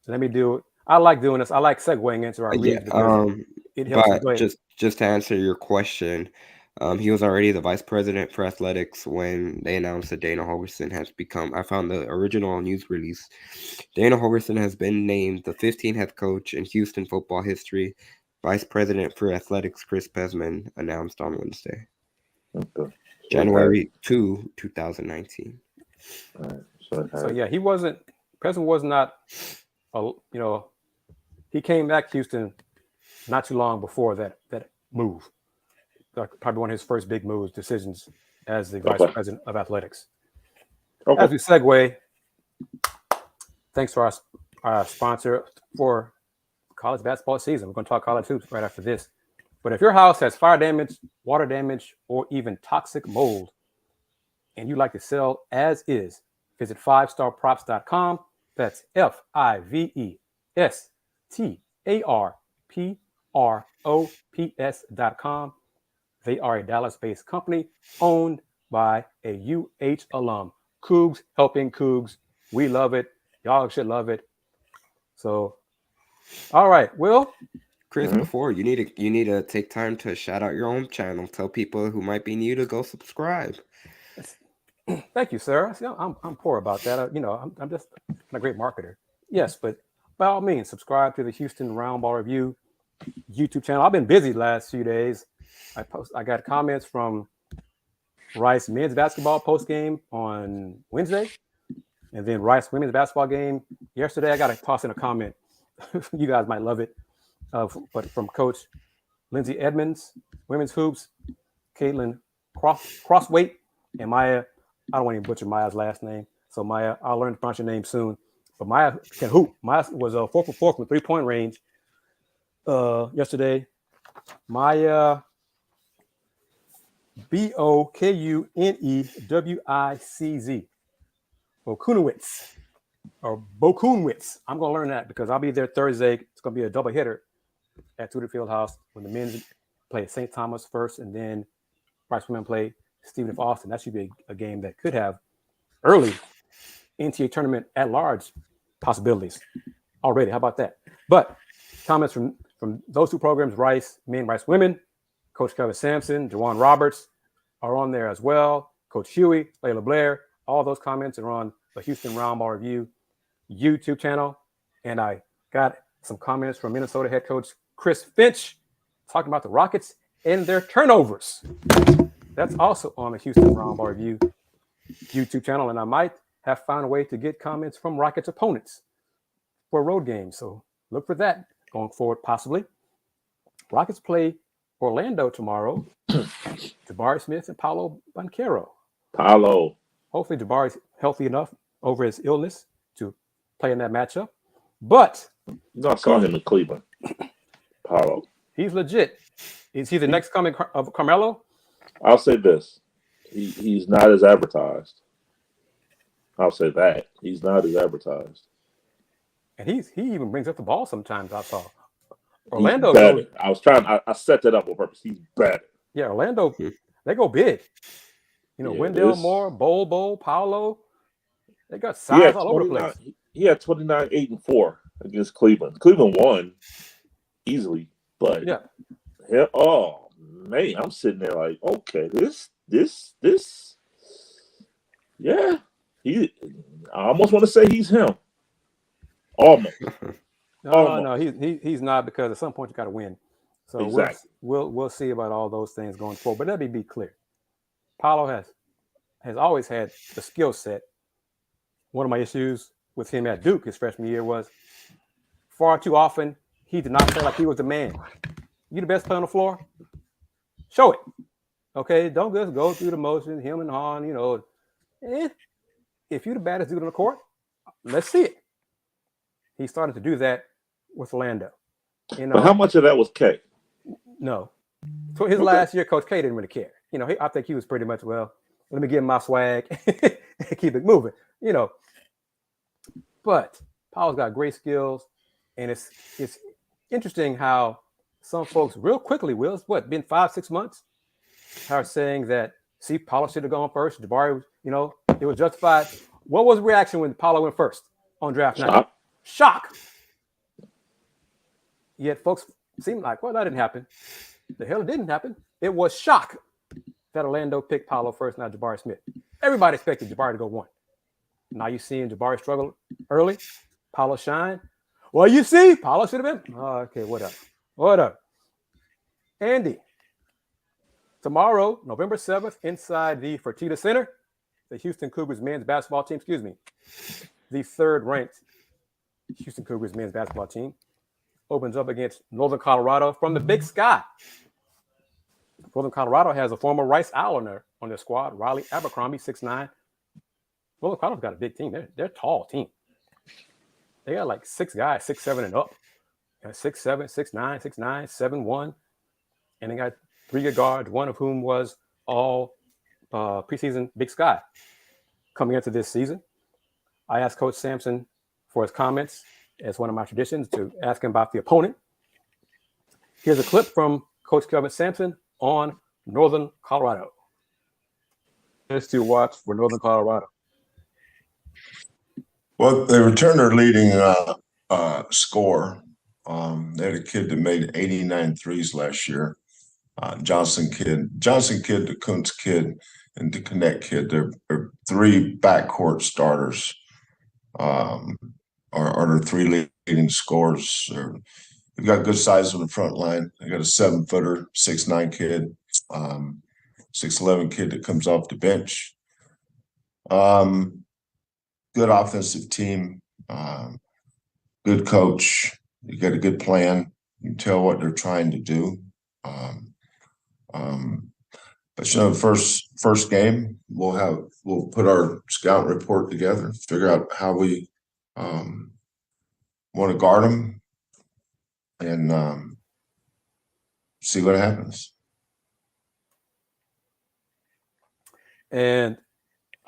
let me do it. I like doing this. I like segueing into our reads because it helps. But just to answer your question, he was already the vice president for athletics when they announced that Dana Holgerson has become. I found the original news release. Dana Holgerson has been named the 15th head coach in Houston football history. Vice president for athletics Chris Pesman announced on Wednesday, January 2, 2019. All right. So yeah, Pesman was not. He came back to Houston not too long before that move. Probably one of his first big decisions as the vice president of athletics. Okay. As we segue, thanks to our sponsor for college basketball season. We're going to talk college hoops right after this. But if your house has fire damage, water damage, or even toxic mold, and you'd like to sell as is, visit 5starprops.com. That's FIVESTARPROPS.com. They are a Dallas-based company owned by a UH alum. Coogs helping Coogs. We love it. Y'all should love it. So, all right, Will. Chris, before you need to take time to shout out your own channel. Tell people who might be new to go subscribe. Thank you, sir. See, I'm poor about that. I'm just not a great marketer. Yes, but by all means, subscribe to the Houston Roundball Review YouTube channel. I've been busy the last few days. I got comments from Rice men's basketball post game on Wednesday, and then Rice women's basketball game yesterday. I got to toss in a comment. You guys might love it, but from Coach Lindsay Edmonds, women's hoops, Caitlin Crossweight, and Maya. I don't want to butcher Maya's last name, so Maya, I'll learn to pronounce your name soon. But Maya can hoop. Maya was 4 for 4 from 3-point range yesterday. Maya Bokunewicz, Bokunewicz, or Bokunewicz. I'm gonna learn that because I'll be there Thursday. It's gonna be a double hitter at Tudor Fieldhouse when the men's play St. Thomas first, and then Rice women play Stephen F. Austin. That should be a game that could have early NCAA tournament at large possibilities already. How about that? But comments from those two programs, Rice men, Rice women, Coach Kelvin Sampson, Jawan Roberts are on there as well. Coach Huey, Layla Blair, all those comments are on the Houston Roundball Review YouTube channel. And I got some comments from Minnesota head coach Chris Finch talking about the Rockets and their turnovers. That's also on the Houston Roundball Review YouTube channel. And I might have found a way to get comments from Rockets opponents for road games. So look for that going forward, possibly. Rockets play Orlando tomorrow. Jabari Smith and Paolo Banchero. Hopefully Jabari's healthy enough over his illness to play in that matchup. But I saw him in Cleveland. Paolo. He's legit. Is he the next coming of Carmelo? I'll say this. He's not as advertised. I'll say that. He's not as advertised. And he even brings up the ball sometimes, I saw. Orlando goes, I set that up on purpose. He's better. Yeah, Orlando, they go big. Wendell Moore, Bol, Paolo. They got size all over the place. He had 29, 8, and 4 against Cleveland. Cleveland won easily, but oh man, I'm sitting there like, okay, this. Yeah. I almost want to say he's him. Almost. No, he's not, because at some point you got to win. So exactly. we'll see about all those things going forward. But let me be clear. Paolo has always had the skill set one of my issues with him at Duke his freshman year was far too often he did not play like he was the man. You the best player on the floor? Show it. Okay, don't just go through the motions, him and Han, if you're the baddest dude on the court, let's see it. He started to do that with Orlando. But how much of that was K? No. So his last year, Coach K didn't really care. I think he was pretty much, well, let me get my swag and keep it moving, But Paolo's got great skills, and it's interesting how some folks real quickly, Will, been 5-6 months, are saying that, see, Paolo should have gone first. Jabari, it was justified. What was the reaction when Paolo went first on draft night? Shock. Yet folks seem like, well, that didn't happen. The hell it didn't happen. It was shock that Orlando picked Paolo first, not Jabari Smith. Everybody expected Jabari to go 1. Now you're seeing Jabari struggle early. Paolo shine. Well, you see, Paolo should have been. Oh, okay, whatever. Andy, tomorrow, November 7th, inside the Fertitta Center, the Houston Cougars men's basketball team, the 3rd-ranked Houston Cougars men's basketball team, opens up against Northern Colorado from the Big Sky. Northern Colorado has a former Rice Islander on their squad, Riley Abercrombie, 6'9". Northern Colorado's got a big team. They're a tall team. They got like 6 guys, 6'7" and up. 6'7", 6'9", 6'9", 7'1". And they got 3 good guards, one of whom was all preseason Big Sky coming into this season. I asked Coach Sampson for his comments, as one of my traditions, to ask him about the opponent. Here's a clip from Coach Kelvin Sampson on Northern Colorado. Let's to watch for Northern Colorado. Well, they returned their leading scorer. They had a kid that made 89 threes last year. Johnson kid, the Kuntz kid, and the Connect kid. They're 3 backcourt starters. Are their 3 leading scorers. They've got good size on the front line. They got a 7-footer, 6'9" kid, 6'11" kid that comes off the bench. Good offensive team, good coach. You got a good plan. You can tell what they're trying to do. But first game, we'll put our scout report together, figure out how we want to guard them, and see what happens. And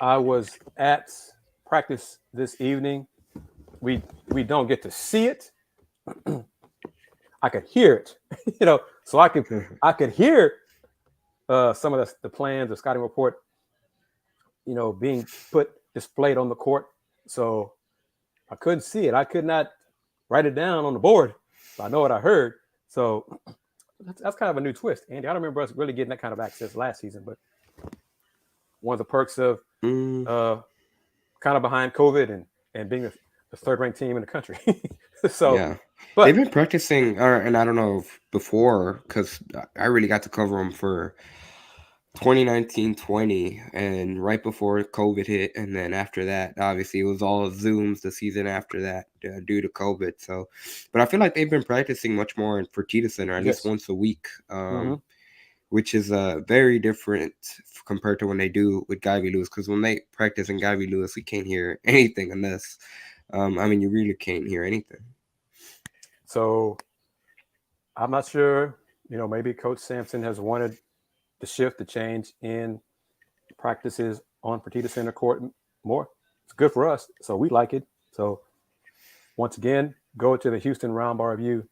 I was at practice this evening. We don't get to see it. I could hear it, so I could hear some of the plans, the scouting report, being displayed on the court. So I couldn't see it. I could not write it down on the board, but I know what I heard. So that's kind of a new twist, Andy. I don't remember us really getting that kind of access last season, but one of the perks of kind of behind COVID and being the 3rd-ranked team in the country. So, yeah. But they've been practicing, and I don't know if before, because I really got to cover them for 2019-20, and right before COVID hit, and then after that, obviously, it was all Zooms the season after that due to COVID. So, but I feel like they've been practicing much more in Fertitta Center, at least once a week, which is very different compared to when they do with Guyvie Lewis, because when they practice in Guyvie Lewis, we can't hear anything unless, you really can't hear anything. So I'm not sure, maybe Coach Sampson has wanted the change in practices on Fertitta Center court more. It's good for us, so we like it. So once again, go to the Houston Roundball Review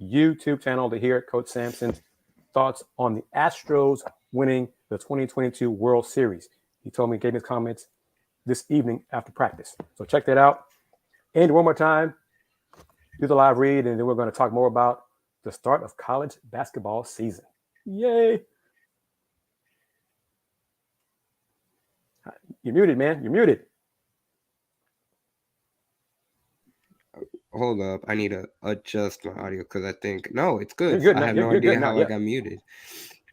YouTube channel to hear Coach Sampson's thoughts on the Astros winning the 2022 World Series. He told me, gave his comments this evening after practice. So check that out. And one more time, do the live read, and then we're going to talk more about the start of college basketball season. Yay. You're muted, man. You're muted. Hold up. I need to adjust my audio because I think, no, it's good. You're good I now. have You're no good idea now. how I got muted.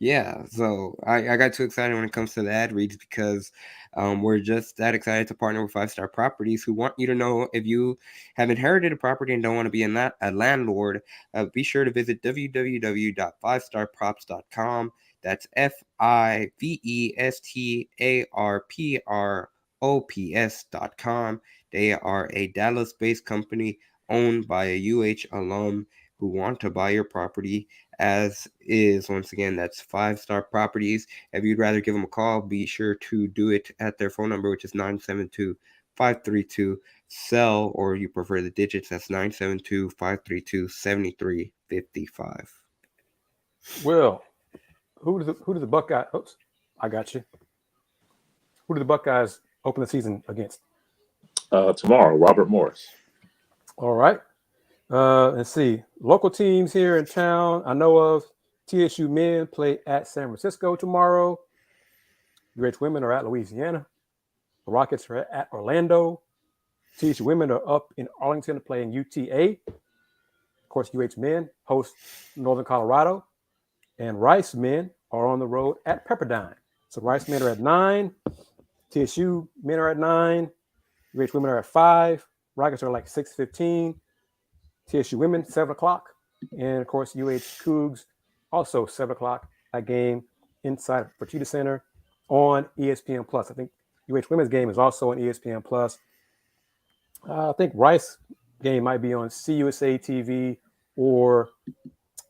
Yeah, so I got too excited when it comes to the ad reads because we're just that excited to partner with 5 Star Properties, who want you to know if you have inherited a property and don't want to be a landlord, be sure to visit www.5starprops.com. That's FIVESTARPROPS.com. They are a Dallas-based company owned by a UH alum who want to buy your property. As is, once again, that's 5 Star Properties. If you'd rather give them a call, be sure to do it at their phone number, which is 972-532-SELL, or you prefer the digits, that's 972-532-7355. Well, who do the Buckeyes? Oops, I got you. Who do the Buckeyes open the season against? Tomorrow, Robert Morris. All right. Let's see. Local teams here in town I know of. TSU men play at San Francisco tomorrow. UH women are at Louisiana. The Rockets are at Orlando. TSU women are up in Arlington playing UTA. Of course, UH men host Northern Colorado. And Rice men are on the road at Pepperdine. So Rice men are at 9. TSU men are at 9. UH women are at 5. Rockets are like 6:15. TSU women, 7 o'clock. And, of course, UH Coogs, also 7 o'clock, a game inside Fertitta Center on ESPN+. I think UH women's game is also on ESPN+. I think Rice game might be on CUSA TV or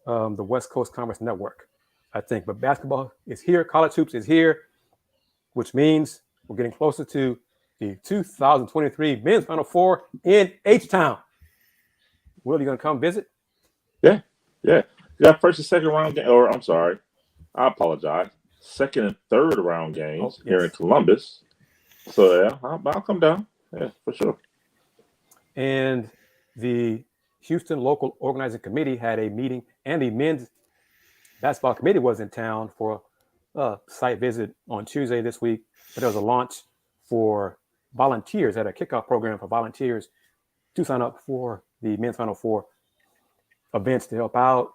the West Coast Conference Network, I think. But basketball is here. College hoops is here, which means we're getting closer to the 2023 Men's Final Four in H-Town. Will, you going to come visit? Yeah. You got first and second round game, or I'm sorry, I apologize. Second and third round games here in Columbus. So, yeah, I'll come down. Yeah, for sure. And the Houston local organizing committee had a meeting, and the men's basketball committee was in town for a site visit on Tuesday this week. But there was a launch for volunteers, at a kickoff program for volunteers to sign up for the Men's Final Four events to help out,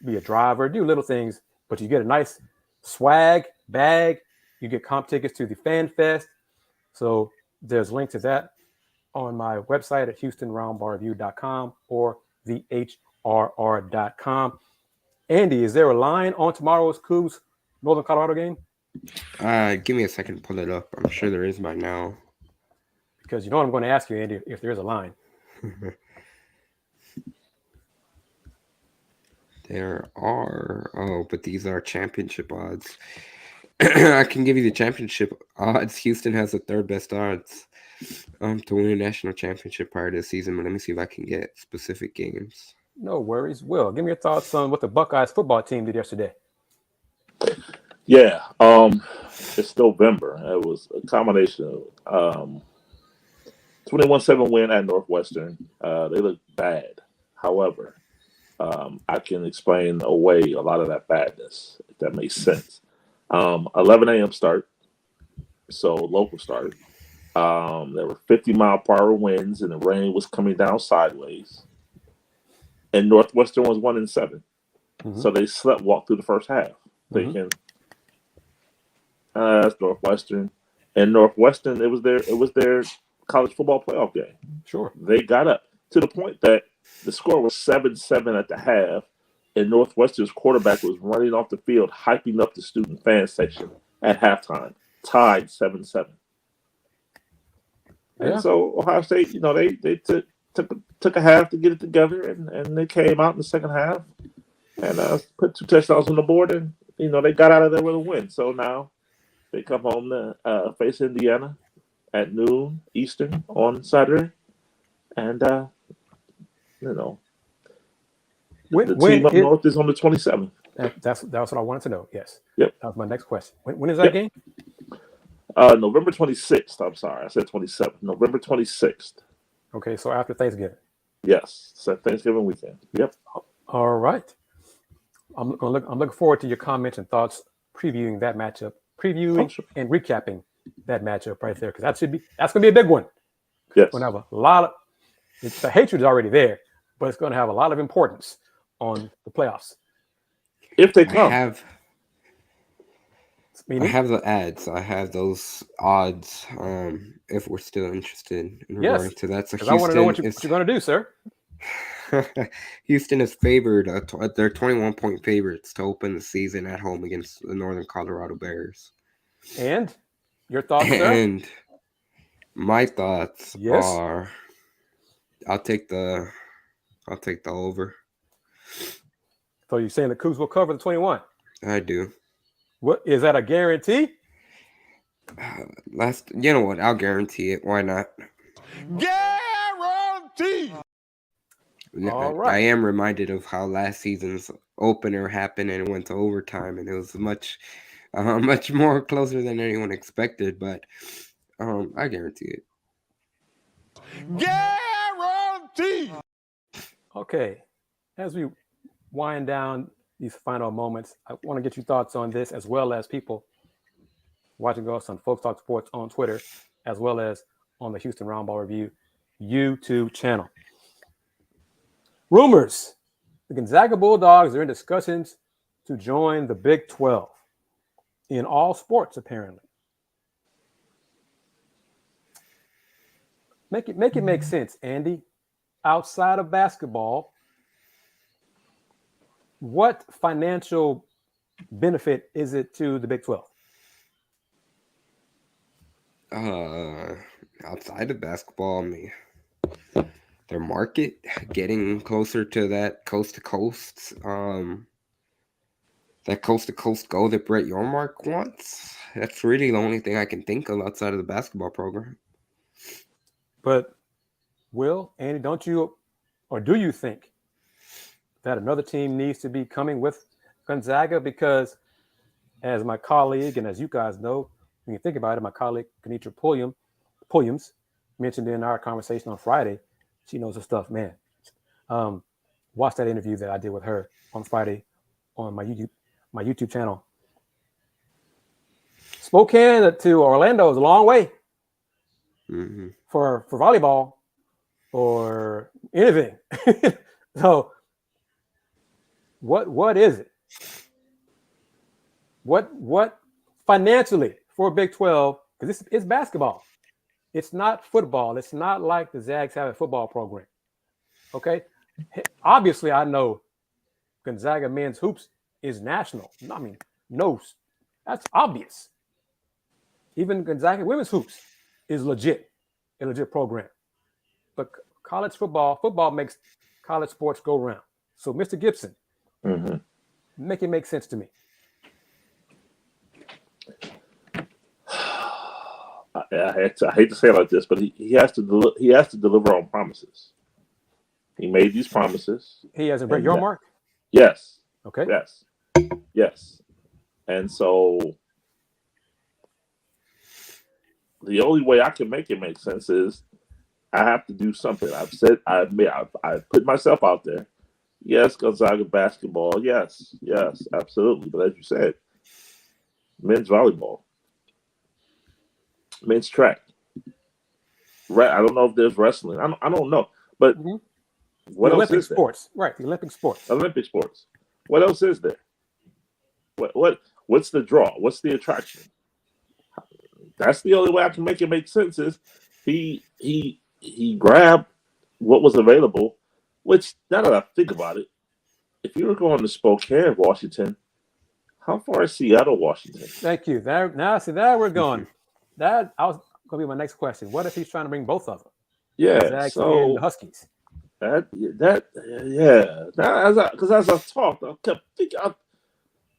be a driver, do little things, but you get a nice swag bag. You get comp tickets to the Fan Fest. So there's a link to that on my website at HoustonRoundballReview.com or thehrr.com. Andy, is there a line on tomorrow's Coogs Northern Colorado game? Give me a second to pull it up. I'm sure there is by now. Because you know what I'm going to ask you, Andy, if there is a line. There are, but these are championship odds. I can give you the championship odds. Houston has the 3rd best odds to win a national championship prior to the season, but let me see if I can get specific games. No worries. Will, give me your thoughts on what the Buckeyes football team did yesterday. Yeah, it's November. It was a combination of 21-7 win at Northwestern. They look bad. However, I can explain away a lot of that badness, if that makes sense. 11 a.m. start, so local start. There were 50-mile-per-hour winds, and the rain was coming down sideways. And Northwestern was 1-7, so they walked through the first half, thinking, "That's Northwestern." And Northwestern, it was their college football playoff game. Sure, they got up to the point that the score was 7-7 at the half, and Northwestern's quarterback was running off the field, hyping up the student fan section at halftime, tied 7-7. Yeah. And so Ohio State, they took a half to get it together, and they came out in the second half and put 2 touchdowns on the board, and they got out of there with a win. So now they come home to face Indiana at noon Eastern on Saturday, and the team up north is on the 27th. That's what I wanted to know. Yes. Yep. That was my next question. When is that game? November 26th. I'm sorry, I said 27th. November 26th. Okay, so after Thanksgiving. Yes, so Thanksgiving weekend. Yep. All right. I'm looking forward to your comments and thoughts previewing that matchup, and recapping that matchup right there, because that's going to be a big one. Yes. We're going to have a lot of the hatred is already there, but it's going to have a lot of importance on the playoffs if they come. I have the ads. I have those odds. If we're still interested in regarding to that, so because I want to know what you're going to do, sir. Houston is favored. They're 21-point favorites to open the season at home against the Northern Colorado Bears. And your thoughts, sir? And my thoughts are, I'll take the over. So you're saying the Cougs will cover the 21? I do. What is that, a guarantee? You know what? I'll guarantee it. Why not? Guarantee. All right. I am reminded of how last season's opener happened and it went to overtime, and it was much more closer than anyone expected. But I guarantee it. Guarantee. Okay, as we wind down these final moments, I want to get your thoughts on this, as well as people watching us on Folks Talk Sports on Twitter, as well as on the Houston Roundball Review YouTube channel. Rumors: the Gonzaga Bulldogs are in discussions to join the Big 12 in all sports, apparently. Make it make sense, Andy. Outside of basketball, what financial benefit is it to the Big 12? Outside of basketball, I mean, their market getting closer to that coast to coast goal that Brett Yormark wants. That's really the only thing I can think of outside of the basketball program. But Will, Andy, don't you, or do you think that another team needs to be coming with Gonzaga? Because as my colleague, and as you guys know, when you think about it, my colleague, Kenitra Pulliams, mentioned in our conversation on Friday, she knows her stuff, man. Watch that interview that I did with her on Friday on my YouTube channel. Spokane to Orlando is a long way for volleyball or anything. So what is it? What financially for Big 12? Because it's basketball. It's not football. It's not like the Zags have a football program. Okay? Obviously, I know Gonzaga men's hoops is national. I mean, no, that's obvious. Even Gonzaga women's hoops is a legit program. But college football makes college sports go round. So, Mr. Gibson, make it make sense to me. I hate to say it like this, but he has to deliver on promises. He made these promises. He hasn't break your mark? Yes. Okay. Yes. And so the only way I can make it make sense is I have to do something. I've put myself out there. Yes, Gonzaga basketball. Yes, absolutely. But as you said, men's volleyball, men's track. I don't know if there's wrestling. I don't know. But what the else Olympic is there? sports, right? The Olympic sports. Olympic sports. What else is there? What's the draw? What's the attraction? That's the only way I can make it make sense. Is he grabbed what was available? Which, now that I think about it, if you were going to Spokane, Washington, how far is Seattle, Washington? Thank you. There we're going. That was going to be my next question. What if he's trying to bring both of them? Yeah, so and the Huskies. Because as I talked, I kept thinking,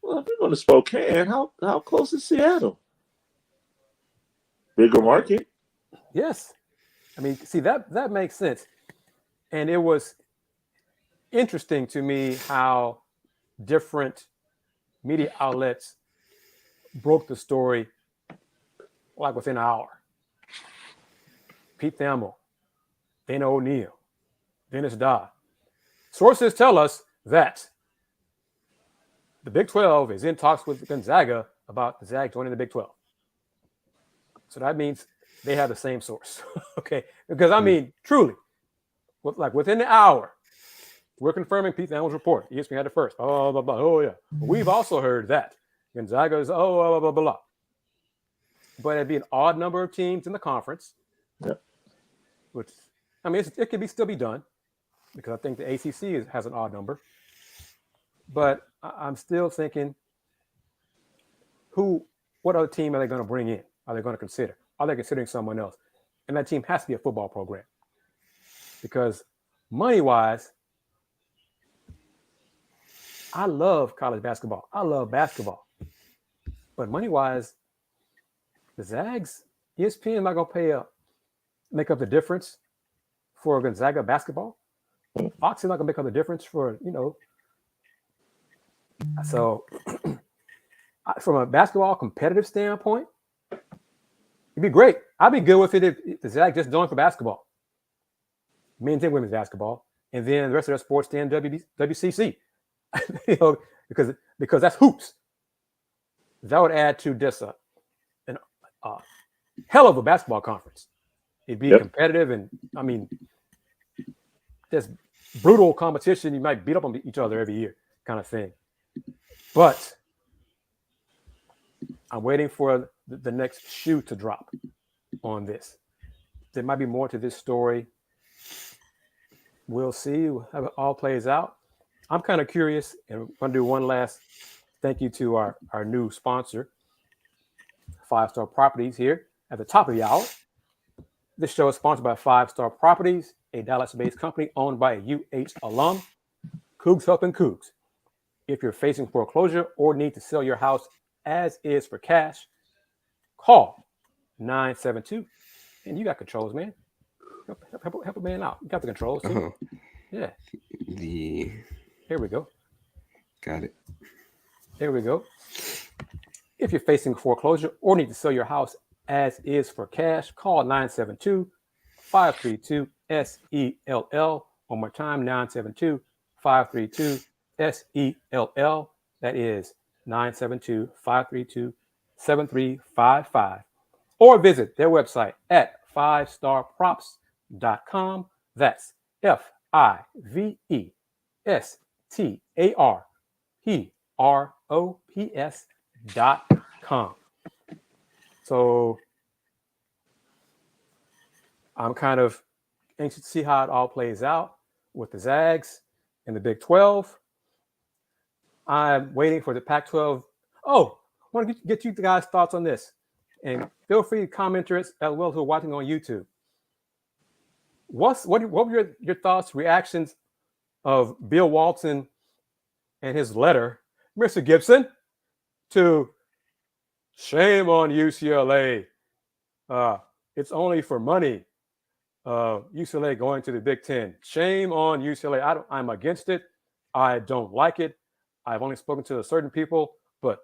well, if you're going to Spokane, how close is Seattle? Bigger market. Yes, I mean, see that makes sense, and it was interesting to me how different media outlets broke the story like within an hour. Pete Thamel, Dana O'Neill, Dennis Dodd. Sources tell us that the Big 12 is in talks with Gonzaga about the Zags joining the Big 12. So that means they have the same source, okay? Because, I mean, truly, within the hour, we're confirming Pete Thamel's report. ESPN had it first. Oh, yeah. But we've also heard that. Gonzaga is blah, blah, blah, blah. But it'd be an odd number of teams in the conference. Yeah. Which, I mean, it can still be done because I think the ACC has an odd number. But I'm still thinking, what other team are they going to bring in? Are they going to consider? Are they considering someone else? And that team has to be a football program. Because money-wise, I love college basketball. I love basketball. But money-wise, the Zags, ESPN not going to make up the difference for Gonzaga basketball. Fox is not going to make up the difference for, So from a basketball competitive standpoint, it'd be great. I'd be good with it if the Zags just joined for basketball. Men's and women's basketball. And then the rest of their sports stay in WCC. Because that's hoops. That would add to just a hell of a basketball conference. It'd be competitive, and I mean, there's brutal competition. You might beat up on each other every year, kind of thing. But I'm waiting for the next shoe to drop on this. There might be more to this story. We'll see how it all plays out. I'm kind of curious, and I'm going to do one last thank you to our new sponsor, 5 Star Properties, here at the top of the hour. This show is sponsored by 5 Star Properties, a Dallas-based company owned by a UH alum, Coogs helping Coogs. If you're facing foreclosure or need to sell your house as is for cash, call 972. And you got controls, man. Help a man out. You got the controls, too. Yeah. Here we go. Got it. There we go. If you're facing foreclosure or need to sell your house as is for cash, call 972-532-SELL. One more time, 972-532-SELL. That is 972-532-7355. Or visit their website at 5starprops.com. That's FIVESTARPROPS.com. So I'm kind of anxious to see how it all plays out with the Zags and the Big 12. I'm waiting for the Pac-12. Oh, I want to get you guys' thoughts on this. And feel free to commenters as well who are watching on YouTube. What were your thoughts, reactions of Bill Walton and his letter, Mr. Gibson, to shame on UCLA. It's only for money. UCLA going to the Big Ten. Shame on UCLA. I'm against it. I don't like it. I've only spoken to certain people, but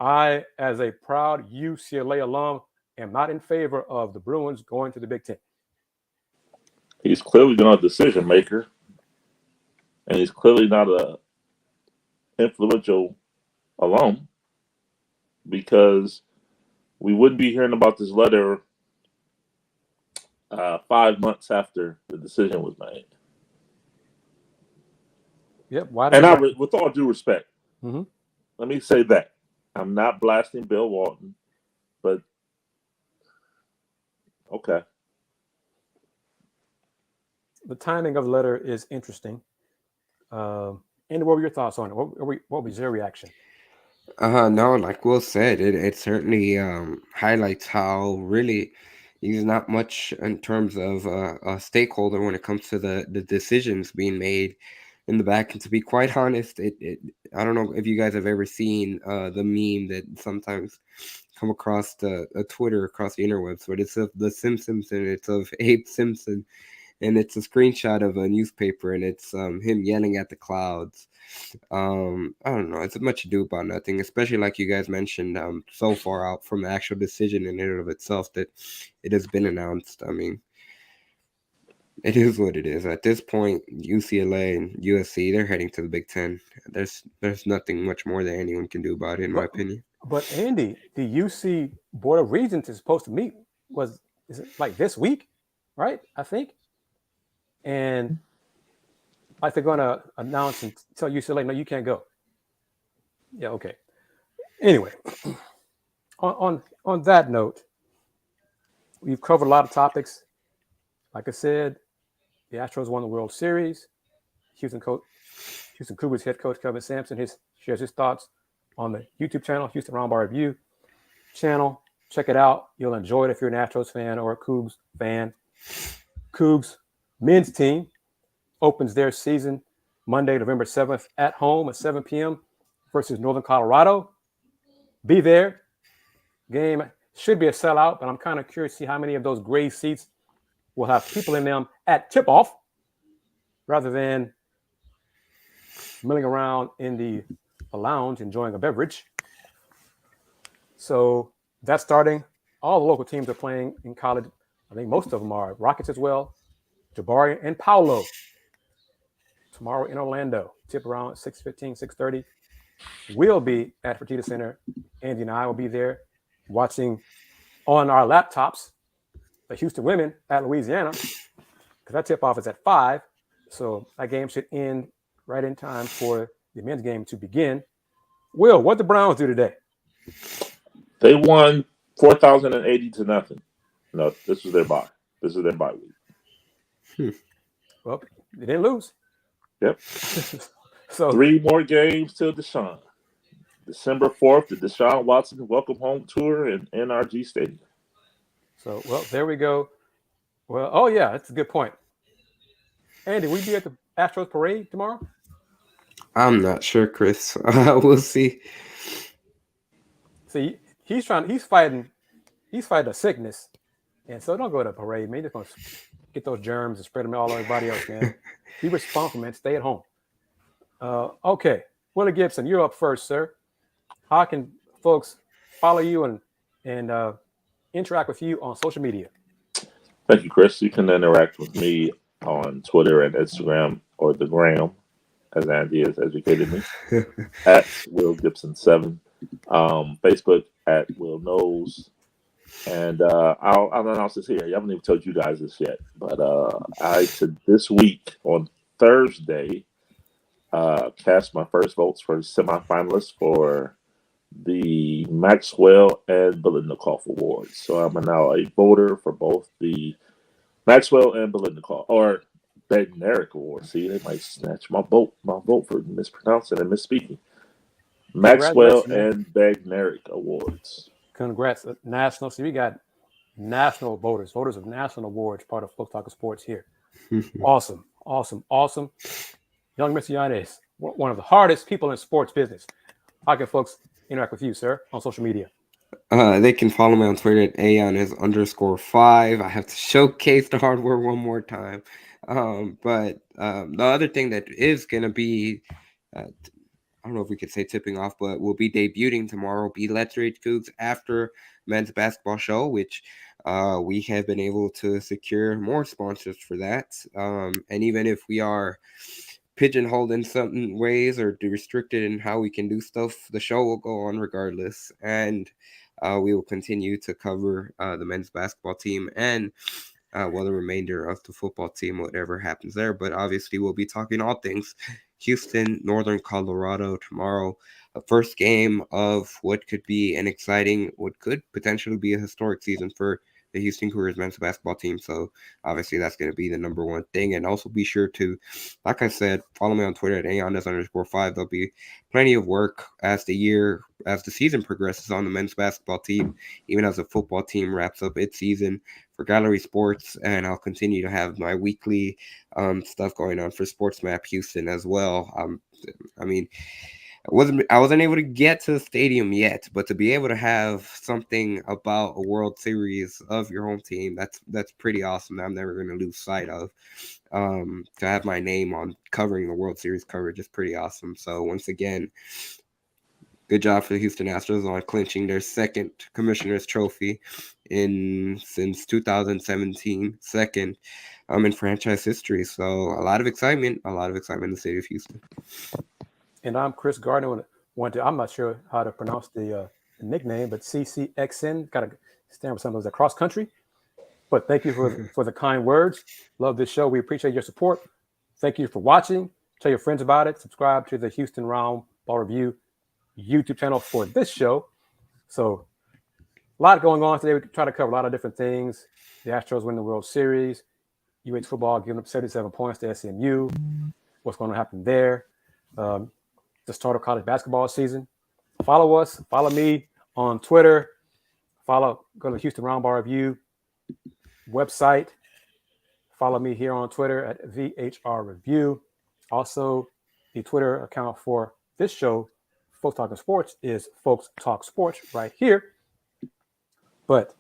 I, as a proud UCLA alum, am not in favor of the Bruins going to the Big Ten. He's clearly not a decision maker, and he's clearly not a influential alum, because we wouldn't be hearing about this letter 5 months after the decision was made. Yep. With all due respect, let me say that I'm not blasting Bill Walton, but okay. The timing of the letter is interesting. And what were your thoughts on it? What was your reaction? No, like Will said, it certainly highlights how really he's not much in terms of a stakeholder when it comes to the decisions being made in the back. And to be quite honest, I don't know if you guys have ever seen the meme that sometimes come across the Twitter, across the interwebs, but it's of the Simpsons and it's of Abe Simpson. And it's a screenshot of a newspaper, and it's him yelling at the clouds. I don't know. It's much ado about nothing, especially like you guys mentioned, so far out from the actual decision in and of itself that it has been announced. I mean, it is what it is. At this point, UCLA and USC, they're heading to the Big Ten. There's nothing much more that anyone can do about it, in my opinion. But Andy, the UC Board of Regents is supposed to meet. Is it like this week, right? I think. And like they're going to announce and tell UCLA, no, you can't go. Yeah, okay. Anyway, on that note, we've covered a lot of topics. Like I said, the Astros won the World Series. Houston Cougars head coach Kelvin Sampson shares his thoughts on the YouTube channel, Houston Roundball Review channel. Check it out. You'll enjoy it if you're an Astros fan or a Cougs fan. Cougs men's team opens their season Monday, November 7th at home at 7 p.m. versus Northern Colorado. Be there. Game should be a sellout, but I'm kind of curious to see how many of those gray seats will have people in them at tip-off rather than milling around in the lounge enjoying a beverage. So that's starting. All the local teams are playing in college. I think most of them are Rockets as well. Jabari and Paolo tomorrow in Orlando. Tip around 6:15, 6:30. We'll be at Fertitta Center. Andy and I will be there watching on our laptops the Houston women at Louisiana because that tip-off is at 5. So that game should end right in time for the men's game to begin. Will, what the Browns do today? They won 4,080 to nothing. No, this was their bye. This is their bye week. Well, they didn't lose. Yep. So 3 more games till Deshaun. December 4th, the Deshaun Watson Welcome Home Tour in NRG Stadium. So, well, there we go. Well, oh, yeah, that's a good point. Andy, will you be at the Astros parade tomorrow? I'm not sure, Chris. We'll see. See, he's fighting a sickness. And so don't go to the parade, man. You're just going to get those germs and spread them all over everybody else, man. Be responsible, man. Stay at home. Okay. Willy Gibson, you're up first, sir. How can folks follow you and interact with you on social media? Thank you, Chris. You can interact with me on Twitter and Instagram, or the gram, as Andy has educated me, at Will Gibson 7. Facebook at Will Knows. And I'll announce this here. I haven't even told you guys this yet, but this week on Thursday, cast my first votes for semifinalists for the Maxwell and Biletnikoff Awards. So I'm now a voter for both the Maxwell and Biletnikoff, or Bednarik Awards. See, they might snatch my vote for mispronouncing and misspeaking. Maxwell and Bednarik Awards. Congrats, national. See, we got national voters of national awards, part of Folks Talking Sports here. Awesome. Young Mr. Yanez, one of the hardest people in sports business. How can folks interact with you, sir, on social media? They can follow me on Twitter at @Yanez_5. I have to showcase the hardware one more time. But the other thing that is going to be, I don't know if we could say tipping off, but we'll be debuting tomorrow, be Let's Rage Coogs after men's basketball show, which we have been able to secure more sponsors for that. And even if we are pigeonholed in certain ways or restricted in how we can do stuff, the show will go on regardless. And we will continue to cover the men's basketball team and the remainder of the football team, whatever happens there. But obviously we'll be talking all things Houston, Northern Colorado tomorrow. A first game of what could be an exciting, what could potentially be a historic season for the Houston Cougars men's basketball team. So obviously that's going to be the number one thing. And also be sure to, like I said, follow me on Twitter at @Yanez_5. There'll be plenty of work as the season progresses on the men's basketball team, even as the football team wraps up its season for Gallery Sports. And I'll continue to have my weekly stuff going on for Sports Map Houston as well. I wasn't able to get to the stadium yet, but to be able to have something about a World Series of your home team, that's pretty awesome. I'm never going to lose sight of. To have my name on covering the World Series coverage is pretty awesome. So once again, good job for the Houston Astros on clinching their second Commissioner's Trophy since 2017, second in franchise history. So a lot of excitement in the city of Houston. And I'm Kris Gardner. I'm not sure how to pronounce the nickname, but CCXN. Got to stand for something that was cross country. But thank you for the kind words. Love this show. We appreciate your support. Thank you for watching. Tell your friends about it. Subscribe to the Houston Roundball Review YouTube channel for this show. So a lot going on today. We try to cover a lot of different things. The Astros win the World Series. UH football giving up 77 points to SMU. What's going to happen there? The start of college basketball season. Follow us. Follow me on Twitter. Go to the Houston Roundball Review website. Follow me here on Twitter at VHR Review. Also, the Twitter account for this show, Folks Talking Sports, is Folks Talk Sports right here. But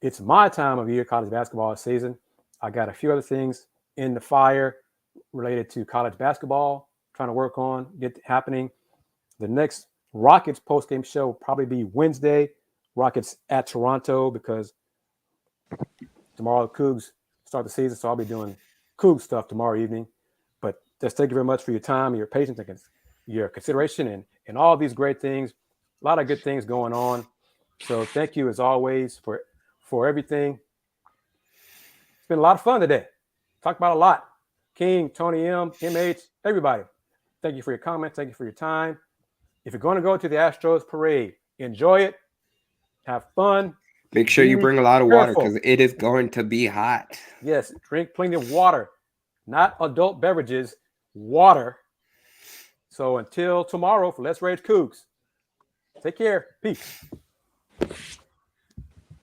it's my time of year, college basketball season. I got a few other things in the fire related to college basketball, trying to work on, get happening. The next Rockets postgame show will probably be Wednesday. Rockets at Toronto, because tomorrow the Coogs start the season, so I'll be doing Coug stuff tomorrow evening. But just thank you very much for your time, your patience, and your consideration, and all these great things. A lot of good things going on. So thank you as always for everything. It's been a lot of fun today. Talked about a lot. King, Tony M, MH, everybody. Thank you for your comments. Thank you for your time. If you're going to go to the Astros parade, enjoy it. Have fun. Make sure you bring a lot of water because it is going to be hot. Yes, drink plenty of water. Not adult beverages, water. So until tomorrow for Let's Rage Cougs. Take care. Peace.